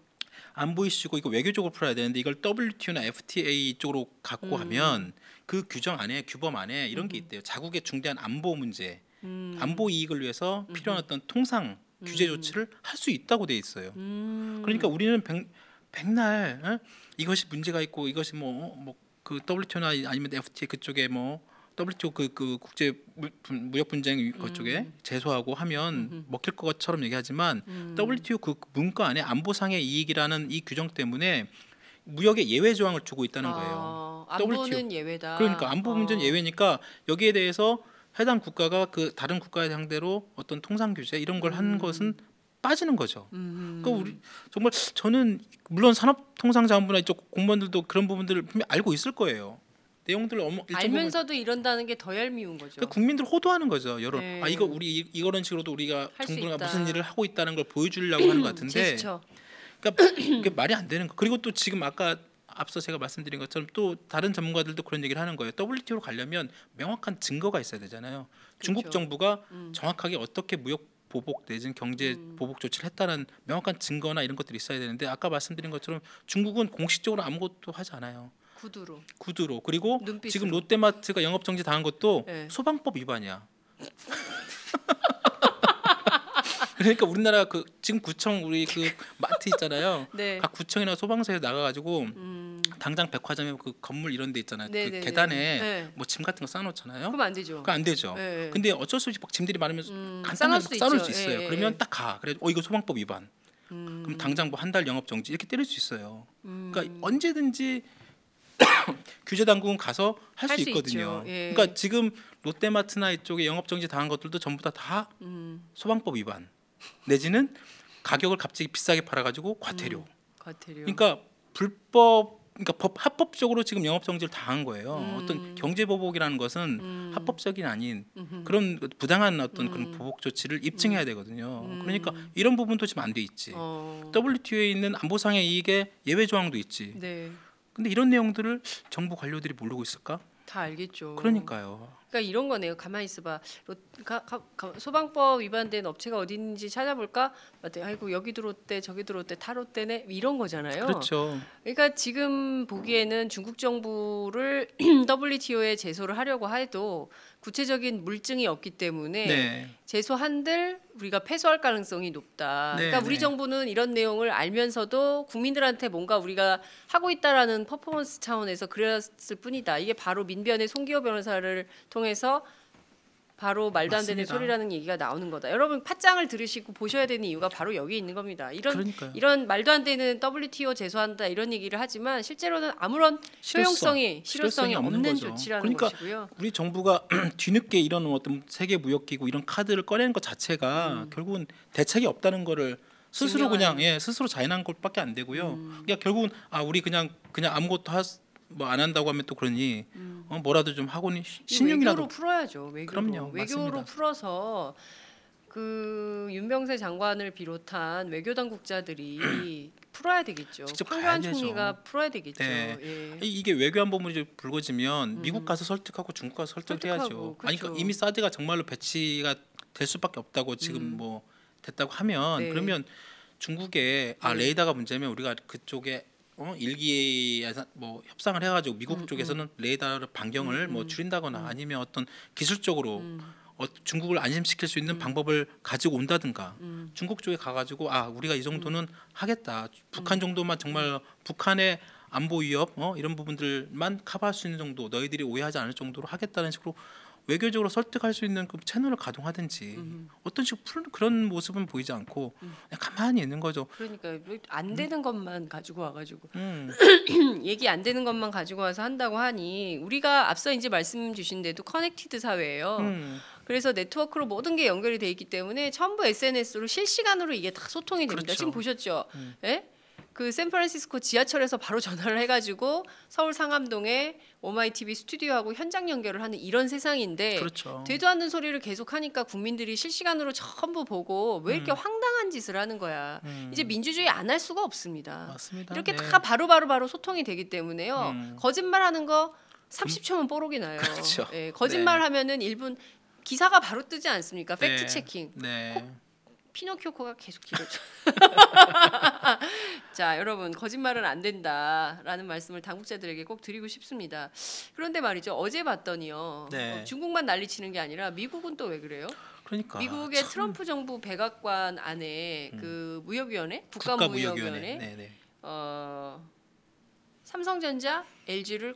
안보 이슈고 이거 외교적으로 풀어야 되는데 이걸 WTO나 FTA 쪽으로 갖고 가면 그 규정 안에 규범 안에 이런 게 있대요. 자국의 중대한 안보 문제, 안보 이익을 위해서 필요한 어떤 통상 규제 조치를 할 수 있다고 돼 있어요. 그러니까 우리는 백날 이것이 문제가 있고 이것이 뭐 그 WTO나 아니면 FTA 그쪽에 뭐 WTO 그 국제 무역 분쟁 그쪽에 제소하고 하면 먹힐 것처럼 얘기하지만 WTO 그 문구 안에 안보상의 이익이라는 이 규정 때문에 무역에 예외 조항을 주고 있다는 거예요. 안보는 WTO. 예외다. 그러니까 안보 문제는 예외니까 여기에 대해서 해당 국가가 그 다른 국가의 상대로 어떤 통상 규제 이런 걸 하는 것은 빠지는 거죠. 그러니까 우리 정말 저는 물론 산업통상자원부나 이쪽 공무원들도 그런 부분들을 분명히 알고 있을 거예요. 내용들 알면서도 이런다는 게 더 얄미운 거죠. 그러니까 국민들 호도하는 거죠. 여러 이거 우리 이런 식으로도 우리가 정부가 무슨 일을 하고 있다는 걸 보여주려고 하는 것 같은데. 제스처. 그러니까 그게 말이 안 되는 거. 그리고 또 지금 아까 앞서 제가 말씀드린 것처럼 또 다른 전문가들도 그런 얘기를 하는 거예요. WTO로 가려면 명확한 증거가 있어야 되잖아요. 그렇죠. 중국 정부가 정확하게 어떻게 무역 보복 내지는 경제 보복 조치를 했다는 명확한 증거나 이런 것들이 있어야 되는데 아까 말씀드린 것처럼 중국은 공식적으로 아무것도 하지 않아요. 구두로 그리고 눈빛으로. 지금 롯데마트가 영업 정지 당한 것도 소방법 위반이야. 그러니까 우리나라 그 지금 구청 우리 그 마트 있잖아요. 각 구청이나 소방서에 나가가지고 당장 백화점에 그 건물 이런 데 있잖아요. 그 계단에 뭐 짐 같은 거 쌓아놓잖아요. 그럼 안 되죠. 그거 안 되죠. 근데 어쩔 수 없이 막 짐들이 많으면 간단하게 쌓아놓을 수 있어요. 그러면 딱 가. 그래 이거 소방법 위반. 그럼 당장 뭐 한 달 영업 정지 이렇게 때릴 수 있어요. 그러니까 언제든지 규제 당국은 가서 할 수 있거든요. 그러니까 지금 롯데마트나 이쪽에 영업 정지 당한 것들도 전부 다 소방법 위반 내지는 가격을 갑자기 비싸게 팔아가지고 과태료. 그러니까 합법적으로 지금 영업 정지를 당한 거예요. 어떤 경제 보복이라는 것은 합법적인 아닌 그런 부당한 어떤 그런 보복 조치를 입증해야 되거든요. 그러니까 이런 부분도 지금 안 돼 있지. WTO에 있는 안보상의 이익에 예외 조항도 있지. 근데 이런 내용들을 정부 관료들이 모르고 있을까? 다 알겠죠. 그러니까요. 그러니까 이런 거네요. 가만히 있어봐. 소방법 위반된 업체가 어디 있는지 찾아볼까? 아이고 여기 들어왔대 저기 들어왔대 탈롯대네 이런 거잖아요. 그렇죠. 그러니까 지금 보기에는 중국 정부를 WTO에 제소를 하려고 해도 구체적인 물증이 없기 때문에 제소한들 우리가 패소할 가능성이 높다. 그러니까 우리 정부는 이런 내용을 알면서도 국민들한테 뭔가 우리가 하고 있다라는 퍼포먼스 차원에서 그랬을 뿐이다. 이게 바로 민변의 송기호 변호사를 통해서 바로 말도 안 되는 소리라는 얘기가 나오는 거다. 여러분 팟짱을 들으시고 보셔야 되는 이유가 바로 여기 있는 겁니다. 이런 말도 안 되는 WTO 제소한다 이런 얘기를 하지만 실제로는 아무런 실효성이 없는 조치라는 것이고요. 우리 정부가 뒤늦게 이런 어떤 세계 무역기구 이런 카드를 꺼내는 것 자체가 결국은 대책이 없다는 거를 스스로 그냥 스스로 자인한 것밖에 안 되고요. 그러니까 결국은 우리 그냥 아무것도 뭐 안 한다고 하면 또 그러니 뭐라도 좀 하고는 신용이라도 외교로 풀어야죠. 그럼요. 외교로 맞습니다. 풀어서 그 윤병세 장관을 비롯한 외교 당국자들이 풀어야 되겠죠. 황교안 총리가 풀어야 되겠죠. 이게 외교안보문이 불거지면 미국 가서 설득하고 중국 가서 설득해야죠. 그러니까 이미 사드가 정말로 배치가 될 수밖에 없다고 지금 뭐 됐다고 하면 그러면 중국에 레이더가 문제면 우리가 그쪽에 일기에서 뭐 협상을 해가지고 미국 쪽에서는 레이더 반경을 뭐 줄인다거나 아니면 어떤 기술적으로 중국을 안심시킬 수 있는 방법을 가지고 온다든가 중국 쪽에 가가지고 우리가 이 정도는 하겠다. 북한 정도만 정말 북한의 안보 위협 이런 부분들만 커버할 수 있는 정도 너희들이 오해하지 않을 정도로 하겠다는 식으로 외교적으로 설득할 수 있는 그 채널을 가동하든지 어떤 식으로 푸는 그런 모습은 보이지 않고 그냥 가만히 있는 거죠. 그러니까 안 되는 것만 가지고 와가지고 얘기 안 되는 것만 가지고 와서 한다고 하니 우리가 앞서 이제 말씀 주신 대로 커넥티드 사회예요. 그래서 네트워크로 모든 게 연결이 돼 있기 때문에 전부 SNS로 실시간으로 이게 다 소통이 됩니다. 그렇죠. 지금 보셨죠? 예? 그 샌프란시스코 지하철에서 바로 전화를 해가지고 서울 상암동에 오마이TV 스튜디오하고 현장 연결을 하는 이런 세상인데 그렇죠. 되도 않는 소리를 계속 하니까 국민들이 실시간으로 전부 보고 왜 이렇게 황당한 짓을 하는 거야. 이제 민주주의 안 할 수가 없습니다. 맞습니다. 이렇게 네. 다 바로 소통이 되기 때문에요. 거짓말하는 거 30초면 뽀록이 나요. 그렇죠. 예, 거짓말하면은 1분 기사가 바로 뜨지 않습니까? 팩트 체킹. 네. 피노키오 코가 계속 길어져. 자, 여러분 거짓말은 안 된다라는 말씀을 당국자들에게 꼭 드리고 싶습니다. 그런데 말이죠. 어제 봤더니요. 네. 중국만 난리치는 게 아니라 미국은 또 왜 그래요? 그러니까 미국의 트럼프 정부 백악관 안에 그 무역위원회, 국가무역위원회, 네네. 삼성전자, LG를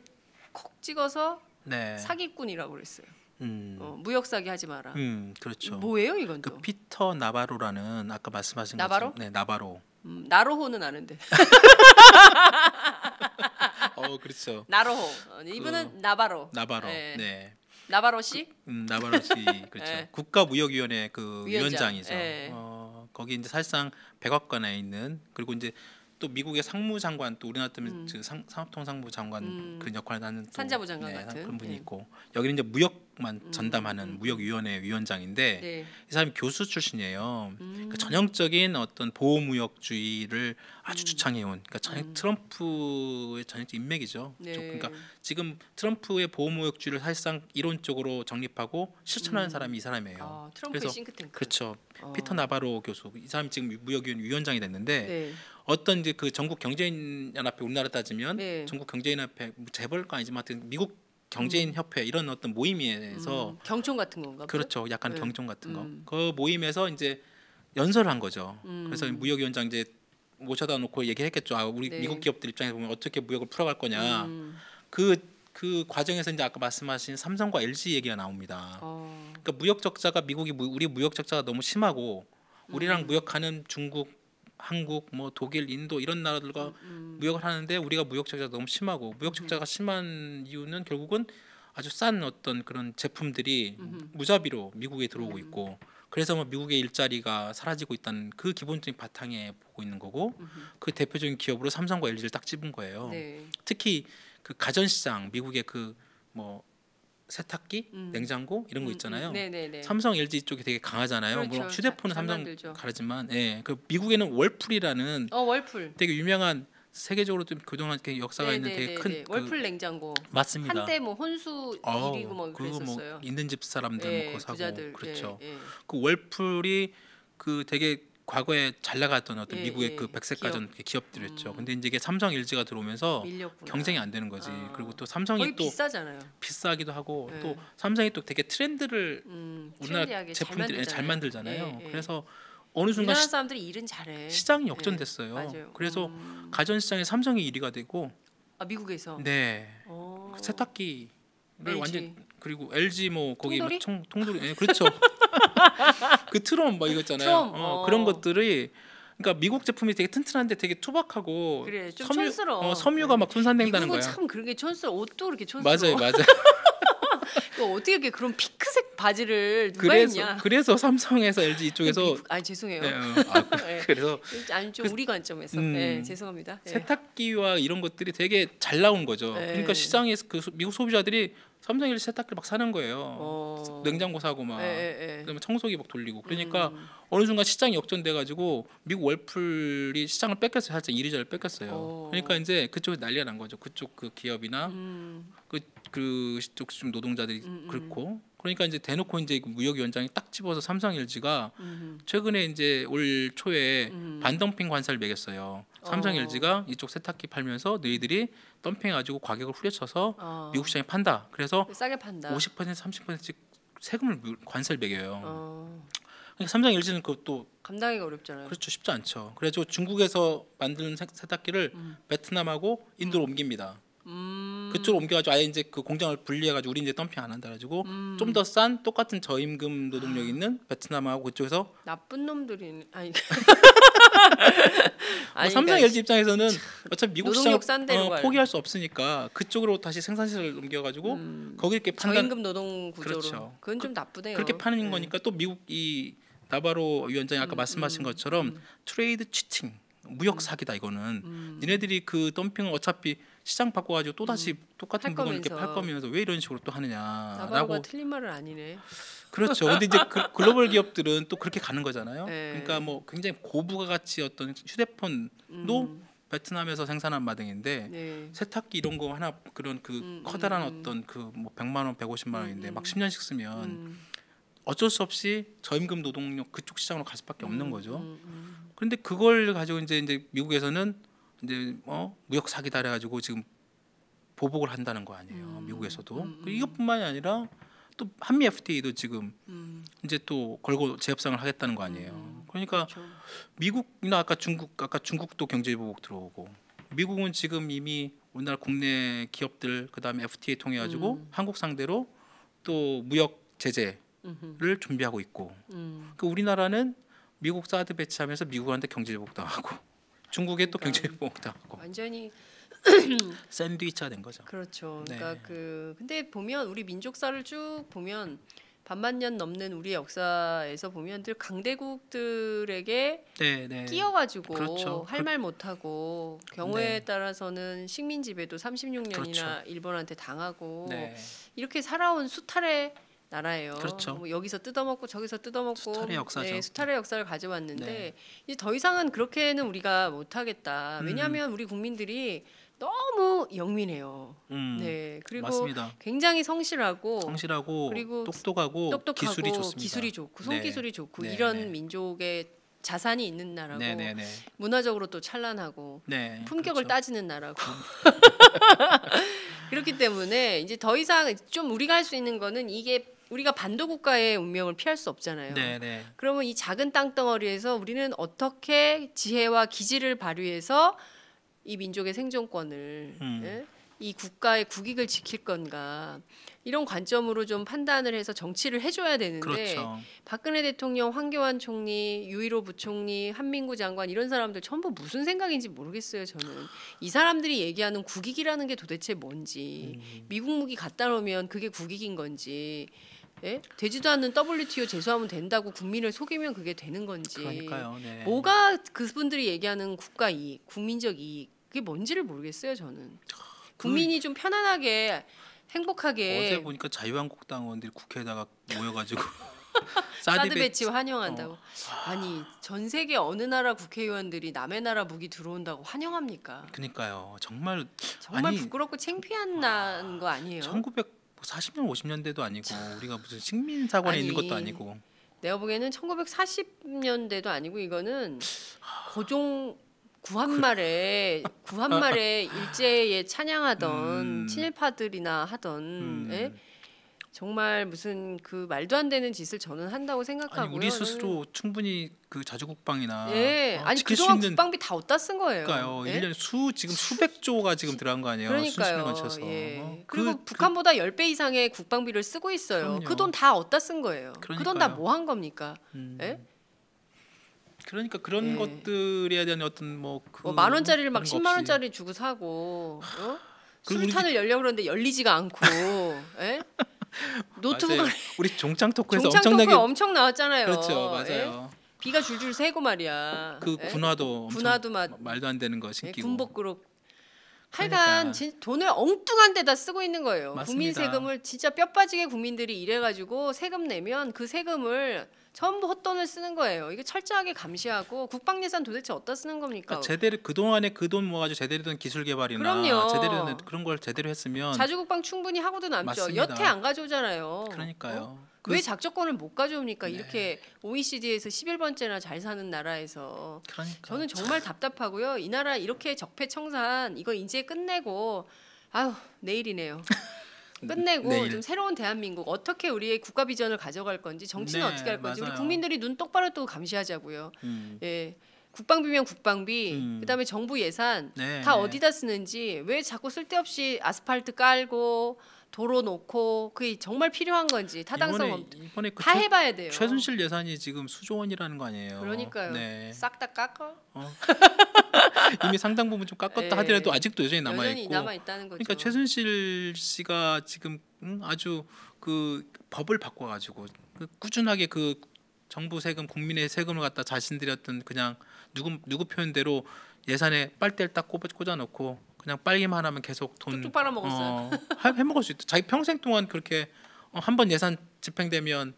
콕 찍어서 네. 사기꾼이라고 그랬어요. 무역 사기 하지 마라. 그렇죠. 뭐예요 이건 또? 그 피터 나바로라는 아까 말씀하신 나바로? 것처럼, 네, 나바로. 나로호는 아는데. 그렇죠. 나로호. 이분은 나바로. 나바로. 네. 네. 나바로 씨? 나바로 씨 그렇죠. 네. 국가무역위원회 그 위원장. 위원장이죠. 네. 거기 이제 사실상 백악관에 있는 그리고 이제 또 미국의 상무장관 또 우리나라 때문에 산업통상부 장관 그 역할을 하는 또, 산자부 장관 같은 그런 분이 있고 여기는 이제 무역만 전담하는 무역위원회 위원장인데 네. 이 사람이 교수 출신이에요. 그 전형적인 어떤 보호무역주의를 아주 주창해온 그러니까 트럼프의 전형적 인맥이죠. 네. 그러니까 지금 트럼프의 보호무역주의를 사실상 이론적으로 정립하고 실천하는 사람이 이 사람이에요. 트럼프의 그래서 싱크탱크. 그렇죠. 피터 나바로 교수 이 사람이 지금 무역위원 위원장이 됐는데 네. 어떤 이제 그 전국 경제인연합회 우리나라 따지면 네. 전국 경제인연합회 재벌가 아니지만 하여튼 미국 경제인협회 이런 어떤 모임에서 경총 같은 건가? 그렇죠. 약간 네. 경총 같은 거. 그 모임에서 이제 연설을 한 거죠. 그래서 무역위원장 이제 모셔다 놓고 얘기했겠죠. 우리 네. 미국 기업들 입장에서 보면 어떻게 무역을 풀어갈 거냐. 그 과정에서 이제 아까 말씀하신 삼성과 LG 얘기가 나옵니다. 그러니까 무역 적자가 우리 무역 적자가 너무 심하고 우리랑 무역하는 중국, 한국, 뭐 독일, 인도 이런 나라들과 무역을 하는데 우리가 무역 적자가 너무 심하고 무역 적자가 심한 이유는 결국은 아주 싼 어떤 그런 제품들이 무자비로 미국에 들어오고 있고 그래서 뭐 미국의 일자리가 사라지고 있다는 그 기본적인 바탕에 보고 있는 거고 그 대표적인 기업으로 삼성과 LG를 딱 집은 거예요. 네. 특히 그 가전시장 미국의 그 뭐 세탁기, 냉장고 이런 거 있잖아요. 삼성, LG 쪽이 되게 강하잖아요. 그렇죠. 물론 휴대폰은 삼성 만들죠. 가르지만, 그 미국에는 월풀이라는 월풀 되게 유명한 세계적으로 좀 그동안 역사가 있는 되게 큰 월풀 냉장고. 맞습니다. 한때 뭐 혼수 1위고 뭐 그랬었어요. 뭐 있는 집 사람들 뭐 사고 부자들. 그렇죠. 그 월풀이 그 되게 과거에 잘 나갔던 어떤 미국의 그 백색가전 기업들이었죠. 근데 이제 이게 삼성, LG가 들어오면서 밀렸구나. 경쟁이 안 되는 거지. 그리고 또 삼성이 거의 또 비싸잖아요. 비싸기도 하고 또 삼성이 또 되게 트렌드를 우리나라 제품들이 잘 만들잖아요. 그래서 어느 순간 우리나라 사람들이 일은 잘해. 시장이 역전됐어요. 맞아요. 그래서 가전 시장에 삼성이 1위가 되고 미국에서 네. 그 세탁기를 LG. 완전 그리고 LG 뭐 거기 통돌이? 통돌이 그렇죠. 그 트롬 뭐 이거 있잖아요. 그런 것들이 그러니까 미국 제품이 되게 튼튼한데 되게 투박하고 그래 좀 촌스러워. 섬유가 막 손산된다는 거야. 미국은 참 그런 게 촌스러워. 옷도 그렇게 촌스러워. 맞아요. 어떻게 이렇게 그런 핑크색 바지를 누가 입냐? 그래서 삼성에서 LG 이쪽에서 죄송해요. 그래서 아니 좀 우리 관점에서 죄송합니다. 세탁기와 이런 것들이 되게 잘 나온 거죠. 그러니까 시장에서 그 미국 소비자들이 삼성, LG 세탁기를 막 사는 거예요. 냉장고 사고 막 그다음에 청소기 막 돌리고 그러니까 어느 순간 시장이 역전돼 가지고 미국 월풀이 시장을 뺏겼어요. 살짝 이리저리 뺏겼어요. 그러니까 이제 그쪽에 난리가 난 거죠. 그쪽 그 기업이나 그쪽 좀 노동자들이 그렇고 그러니까 이제 대놓고 이제 무역위원장이 딱 집어서 삼성, LG가 최근에 이제 올 초에 반덤핑 관세를 매겼어요. 삼성, LG가 이쪽 세탁기 팔면서 너희들이 덤핑해가지고 가격을 후려쳐서 미국 시장에 판다. 그래서 싸게 판다. 50% 30%씩 세금을 관세를 매겨요. 그러니까 삼성, LG는 그것도 감당하기가 어렵잖아요. 그렇죠, 쉽지 않죠. 그래서 중국에서 만드는 세탁기를 베트남하고 인도로 옮깁니다. 그쪽으로 옮겨가지고 아예 이제 그 공장을 분리해가지고 우리 이제 덤핑 안 한다 가지고 좀 더 싼 똑같은 저임금 노동력 있는 베트남하고 그쪽에서 나쁜 놈들이 아니. 뭐 삼성 LG 입장에서는 어차피 미국 시장 포기할 수 없으니까 그쪽으로 다시 생산시설을 옮겨가지고 거기 이렇게 저임금 노동 구조로. 그렇죠. 그건 좀 나쁘네요. 그렇게 파는 거니까 또 미국이 나바로 위원장이 아까 말씀하신 것처럼 트레이드 치팅 무역 사기다 이거는. 니네들이 그 덤핑을 어차피 시장 바꿔가지고 또 다시 똑같은 물건 이렇게 팔 거면서 왜 이런 식으로 또 하느냐라고. 나바로가 틀린 말은 아니네. 그렇죠. 근데 이제 글로벌 기업들은 또 그렇게 가는 거잖아요. 그러니까 뭐 굉장히 고부가 가치 어떤 휴대폰도 베트남에서 생산한 마등인데 세탁기 이런 거 하나 그런 그 커다란 어떤 그 뭐 100만 원, 150만 원인데 막 10년씩 쓰면 어쩔 수 없이 저임금 노동력 그쪽 시장으로 갈 수밖에 없는 거죠. 그런데 그걸 가지고 이제 미국에서는 이제 무역 사기다 해가지고 지금 보복을 한다는 거 아니에요. 미국에서도. 이것뿐만이 아니라 또 한미 FTA도 지금 이제 또 걸고 재협상을 하겠다는 거 아니에요. 그러니까 그렇죠. 미국이나 아까 중국도 경제 보복 들어오고 미국은 지금 이미 우리나라 국내 기업들 그다음에 FTA 통해 가지고 한국 상대로 또 무역 제재를 준비하고 있고 그 우리나라는 미국 사드 배치하면서 미국한테 경제 보복 당하고 중국에 또 경제 보복 당하고 완전히 샌드위치가 된 거죠. 그렇죠. 그러니까 근데 보면 우리 민족사를 쭉 보면 반만 년 넘는 우리 역사에서 보면 늘 강대국들에게 끼어가지고 그렇죠. 할 말 못하고 경우에 따라서는 식민 지배도 36년이나 그렇죠. 일본한테 당하고 이렇게 살아온 수탈의 나라예요. 그렇죠. 뭐 여기서 뜯어먹고 저기서 뜯어먹고 수탈의 역사죠. 수탈의 역사를 가져왔는데 이제 더 이상은 그렇게는 우리가 못하겠다. 왜냐하면 우리 국민들이 너무 영민해요. 그리고 맞습니다. 굉장히 성실하고 그리고 똑똑하고 기술이 좋습니다. 기술이 좋고 손기술이 좋고 이런 민족의 자산이 있는 나라고 문화적으로 또 찬란하고 품격을 그렇죠. 따지는 나라고 그렇기 때문에 이제 더 이상 좀 우리가 할 수 있는 거는 이게 우리가 반도 국가의 운명을 피할 수 없잖아요. 그러면 이 작은 땅덩어리에서 우리는 어떻게 지혜와 기지를 발휘해서 이 민족의 생존권을 이 국가의 국익을 지킬 건가 이런 관점으로 좀 판단을 해서 정치를 해줘야 되는데 그렇죠. 박근혜 대통령, 황교안 총리, 유일호 부총리, 한민구 장관 이런 사람들 전부 무슨 생각인지 모르겠어요. 저는 이 사람들이 얘기하는 국익이라는 게 도대체 뭔지 미국 무기 갖다 놓으면 그게 국익인 건지 되지도 않는 WTO 제소하면 된다고 국민을 속이면 그게 되는 건지 그러니까요. 뭐가 그분들이 얘기하는 국가 이익, 국민적 이익 그게 뭔지를 모르겠어요. 저는 국민이 좀 편안하게 행복하게 어제 보니까 자유한국당 의원들이 국회에다가 모여가지고 사드 배치 환영한다고 아니 전 세계 어느 나라 국회의원들이 남의 나라 무기 들어온다고 환영합니까? 그러니까요. 정말 부끄럽고 창피한 거 아니에요? 1940년 50년대도 아니고 우리가 무슨 식민사관에 있는 것도 아니고 내가 보기에는 1940년대도 아니고 이거는 고종 구한말에 일제에 찬양하던 친일파들이나 하던 정말 무슨 그 말도 안 되는 짓을 저는 한다고 생각하고요. 아니, 우리 스스로 충분히 그 자주국방이나 아니 그동안 국방비 다 어디다 쓴 거예요. 그러니까요. 1년에 지금 수백조가 지금 들어간 거 아니에요. 그러니까요. 수십년 걸쳐서. 그리고 북한보다 10배 이상의 국방비를 쓰고 있어요. 그 돈 다 어디다 쓴 거예요. 그 돈 다 뭐 한 겁니까? 그러니까 그런 것들에 대한 어떤 뭐 10,000원짜리를 막 10만 원짜리 주고 사고 술탄을 열려고 그러는데 열리지가 않고 노트북을 우리 종창 토크에서 엄청 나왔잖아요. 그렇죠, 맞아요. 비가 줄줄 새고 말이야. 그 군화도 말도 안 되는 거 신기고. 군복으로. 하여간 돈을 엉뚱한 데다 쓰고 있는 거예요. 맞습니다. 국민 세금을 진짜 뼈 빠지게 국민들이 일해가지고 세금 내면 그 세금을 전부 헛돈을 쓰는 거예요. 이게 철저하게 감시하고 국방 예산 도대체 어디다 쓰는 겁니까? 그러니까 제대로 그 동안에 그 돈 모아가지고 제대로 된 기술 개발이나 제대로 된 그런 걸 제대로 했으면 자주국방 충분히 하고도 남죠. 맞습니다. 여태 안 가져오잖아요. 그러니까요. 왜 작전권을 못 가져옵니까? 이렇게 OECD에서 11번째나 잘 사는 나라에서. 저는 정말 답답하고요. 이 나라 이렇게 적폐청산 이거 이제 끝내고 내일이네요. 끝내고 내일. 좀 새로운 대한민국 어떻게 우리의 국가 비전을 가져갈 건지 정치는 어떻게 할 건지 우리 국민들이 눈 똑바로 뜨고 감시하자고요. 국방비면 국방비, 그다음에 정부 예산 네, 다 어디다 쓰는지 왜 자꾸 쓸데없이 아스팔트 깔고 도로 놓고 그게 정말 필요한 건지 타당성 이번에 다 해봐야 돼요. 최순실 예산이 지금 수조 원이라는 거 아니에요? 그러니까요. 네. 싹 다 깎아. 이미 상당 부분 좀 깎았다 네. 하더라도 아직도 여전히 남아 여전히 있고. 남아 있다는 거죠. 그러니까 최순실 씨가 지금 아주 그 법을 바꿔가지고 꾸준하게 그 정부 세금, 국민의 세금을 갖다 자신들이 어떤 그냥 누구 표현대로 예산에 빨대를 딱 꽂아놓고 그냥 빨기만 하면 계속 돈 뚝뚝 빨아먹었어요. 해먹을 수 있다. 자기 평생 동안 그렇게 한 번 예산 집행되면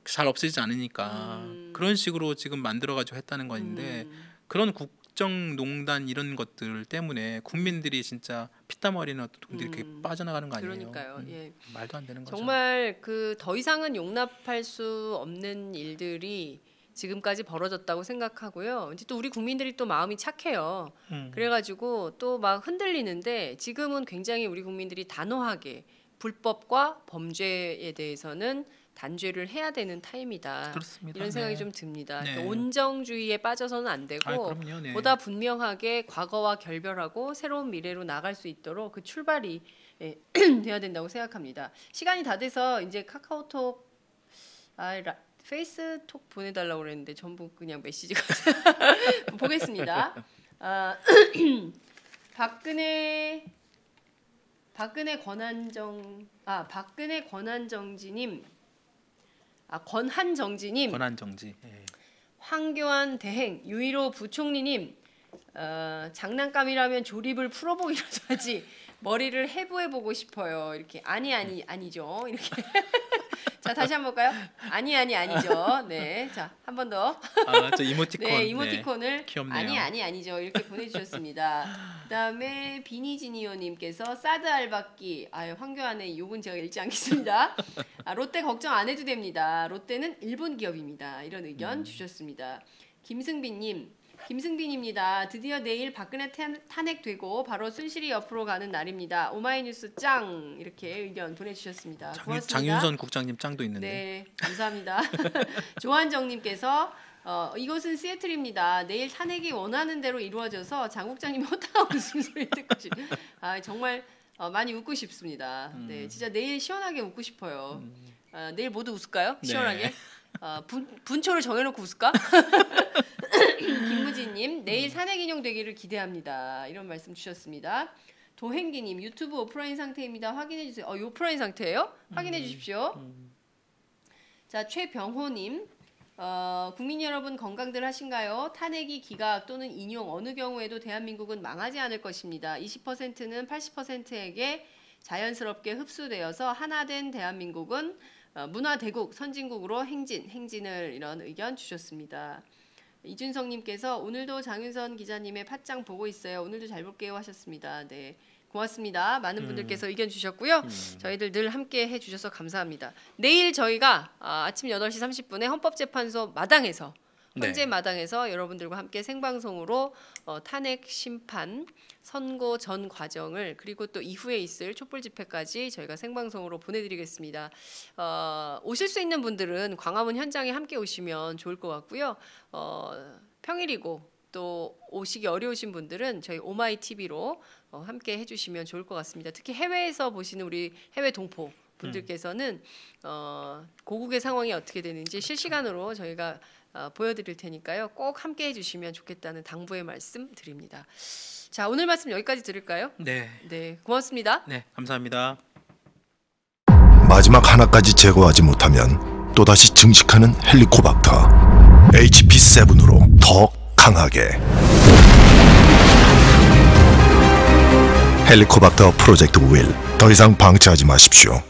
잘 없어지지 않으니까 그런 식으로 지금 만들어가지고 했다는 건데 그런 국정농단 이런 것들 때문에 국민들이 진짜 피땀 흘리는 어떤 돈들이 이렇게 빠져나가는 거 아니에요? 그러니까요. 예. 말도 안 되는 거죠. 정말 그 더 이상은 용납할 수 없는 일들이 지금까지 벌어졌다고 생각하고요. 이제 또 우리 국민들이 또 마음이 착해요. 그래가지고 또 막 흔들리는데 지금은 굉장히 우리 국민들이 단호하게 불법과 범죄에 대해서는 단죄를 해야 되는 타임이다. 그렇습니다. 이런 생각이 좀 듭니다. 네. 그러니까 온정주의에 빠져서는 안 되고 그럼요, 네. 보다 분명하게 과거와 결별하고 새로운 미래로 나갈 수 있도록 그 출발이 돼야 된다고 생각합니다. 시간이 다 돼서 이제 카카오톡 페이스톡 보내달라고 그랬는데 전부 그냥 메시지가 보겠습니다. 박근혜 권한정지님, 권한정지님, 권한정지, 예. 황교안 대행, 유일호 부총리님, 장난감이라면 조립을 풀어보기라도 하지 머리를 해부해보고 싶어요. 이렇게 아니죠. 이렇게. 자 다시 한번 볼까요? 아니죠. 네, 자 한 번 더. 저 이모티콘. 네, 이모티콘을 귀엽네요. 아니죠. 이렇게 보내주셨습니다. 그다음에 비니지니오님께서 사드 알박기. 황교안의 욕은 제가 읽지 않겠습니다. 롯데 걱정 안 해도 됩니다. 롯데는 일본 기업입니다. 이런 의견 주셨습니다. 김승빈입니다. 드디어 내일 박근혜 탄핵되고 바로 순실이 옆으로 가는 날입니다. 오마이뉴스 짱 이렇게 의견 보내주셨습니다. 고맙습니다. 장윤선 국장님 짱도 있는데. 네, 감사합니다. 조한정님께서 이곳은 시애틀입니다. 내일 탄핵이 원하는 대로 이루어져서 장 국장님이 호탕한 웃음소리 듣고 정말 많이 웃고 싶습니다. 네, 진짜 내일 시원하게 웃고 싶어요. 내일 모두 웃을까요? 시원하게. 네. 분초를 정해놓고 웃을까? 김무진님 내일 탄핵 인용되기를 기대합니다. 이런 말씀 주셨습니다. 도행기님 유튜브 오프라인 상태입니다. 확인해 주세요. 오프라인 상태예요? 확인해 주십시오. 자 최병호님 국민 여러분 건강들 하신가요? 탄핵이 기각 또는 인용 어느 경우에도 대한민국은 망하지 않을 것입니다. 20%는 80%에게 자연스럽게 흡수되어서 하나된 대한민국은 문화대국 선진국으로 행진을 이런 의견 주셨습니다. 이준성님께서 오늘도 장윤선 기자님의 팟짱 보고 있어요. 오늘도 잘 볼게요 하셨습니다. 네, 고맙습니다. 많은 분들께서 의견 주셨고요. 저희들 늘 함께 해주셔서 감사합니다. 내일 저희가 아침 8시 30분에 헌법재판소 마당에서 헌재 마당에서 여러분들과 함께 생방송으로 탄핵 심판 선고 전 과정을 그리고 또 이후에 있을 촛불 집회까지 저희가 생방송으로 보내드리겠습니다. 오실 수 있는 분들은 광화문 현장에 함께 오시면 좋을 것 같고요. 평일이고 또 오시기 어려우신 분들은 저희 오마이TV로 함께 해주시면 좋을 것 같습니다. 특히 해외에서 보시는 우리 해외 동포 분들께서는 고국의 상황이 어떻게 되는지 실시간으로 저희가 보여드릴 테니까요. 꼭 함께 해주시면 좋겠다는 당부의 말씀 드립니다. 자, 오늘 말씀 여기까지 들을까요? 네. 네, 고맙습니다. 네, 감사합니다. 마지막 하나까지 제거하지 못하면 또다시 증식하는 헬리코박터. HP7으로 더 강하게. 헬리코박터 프로젝트 윌. 더 이상 방치하지 마십시오.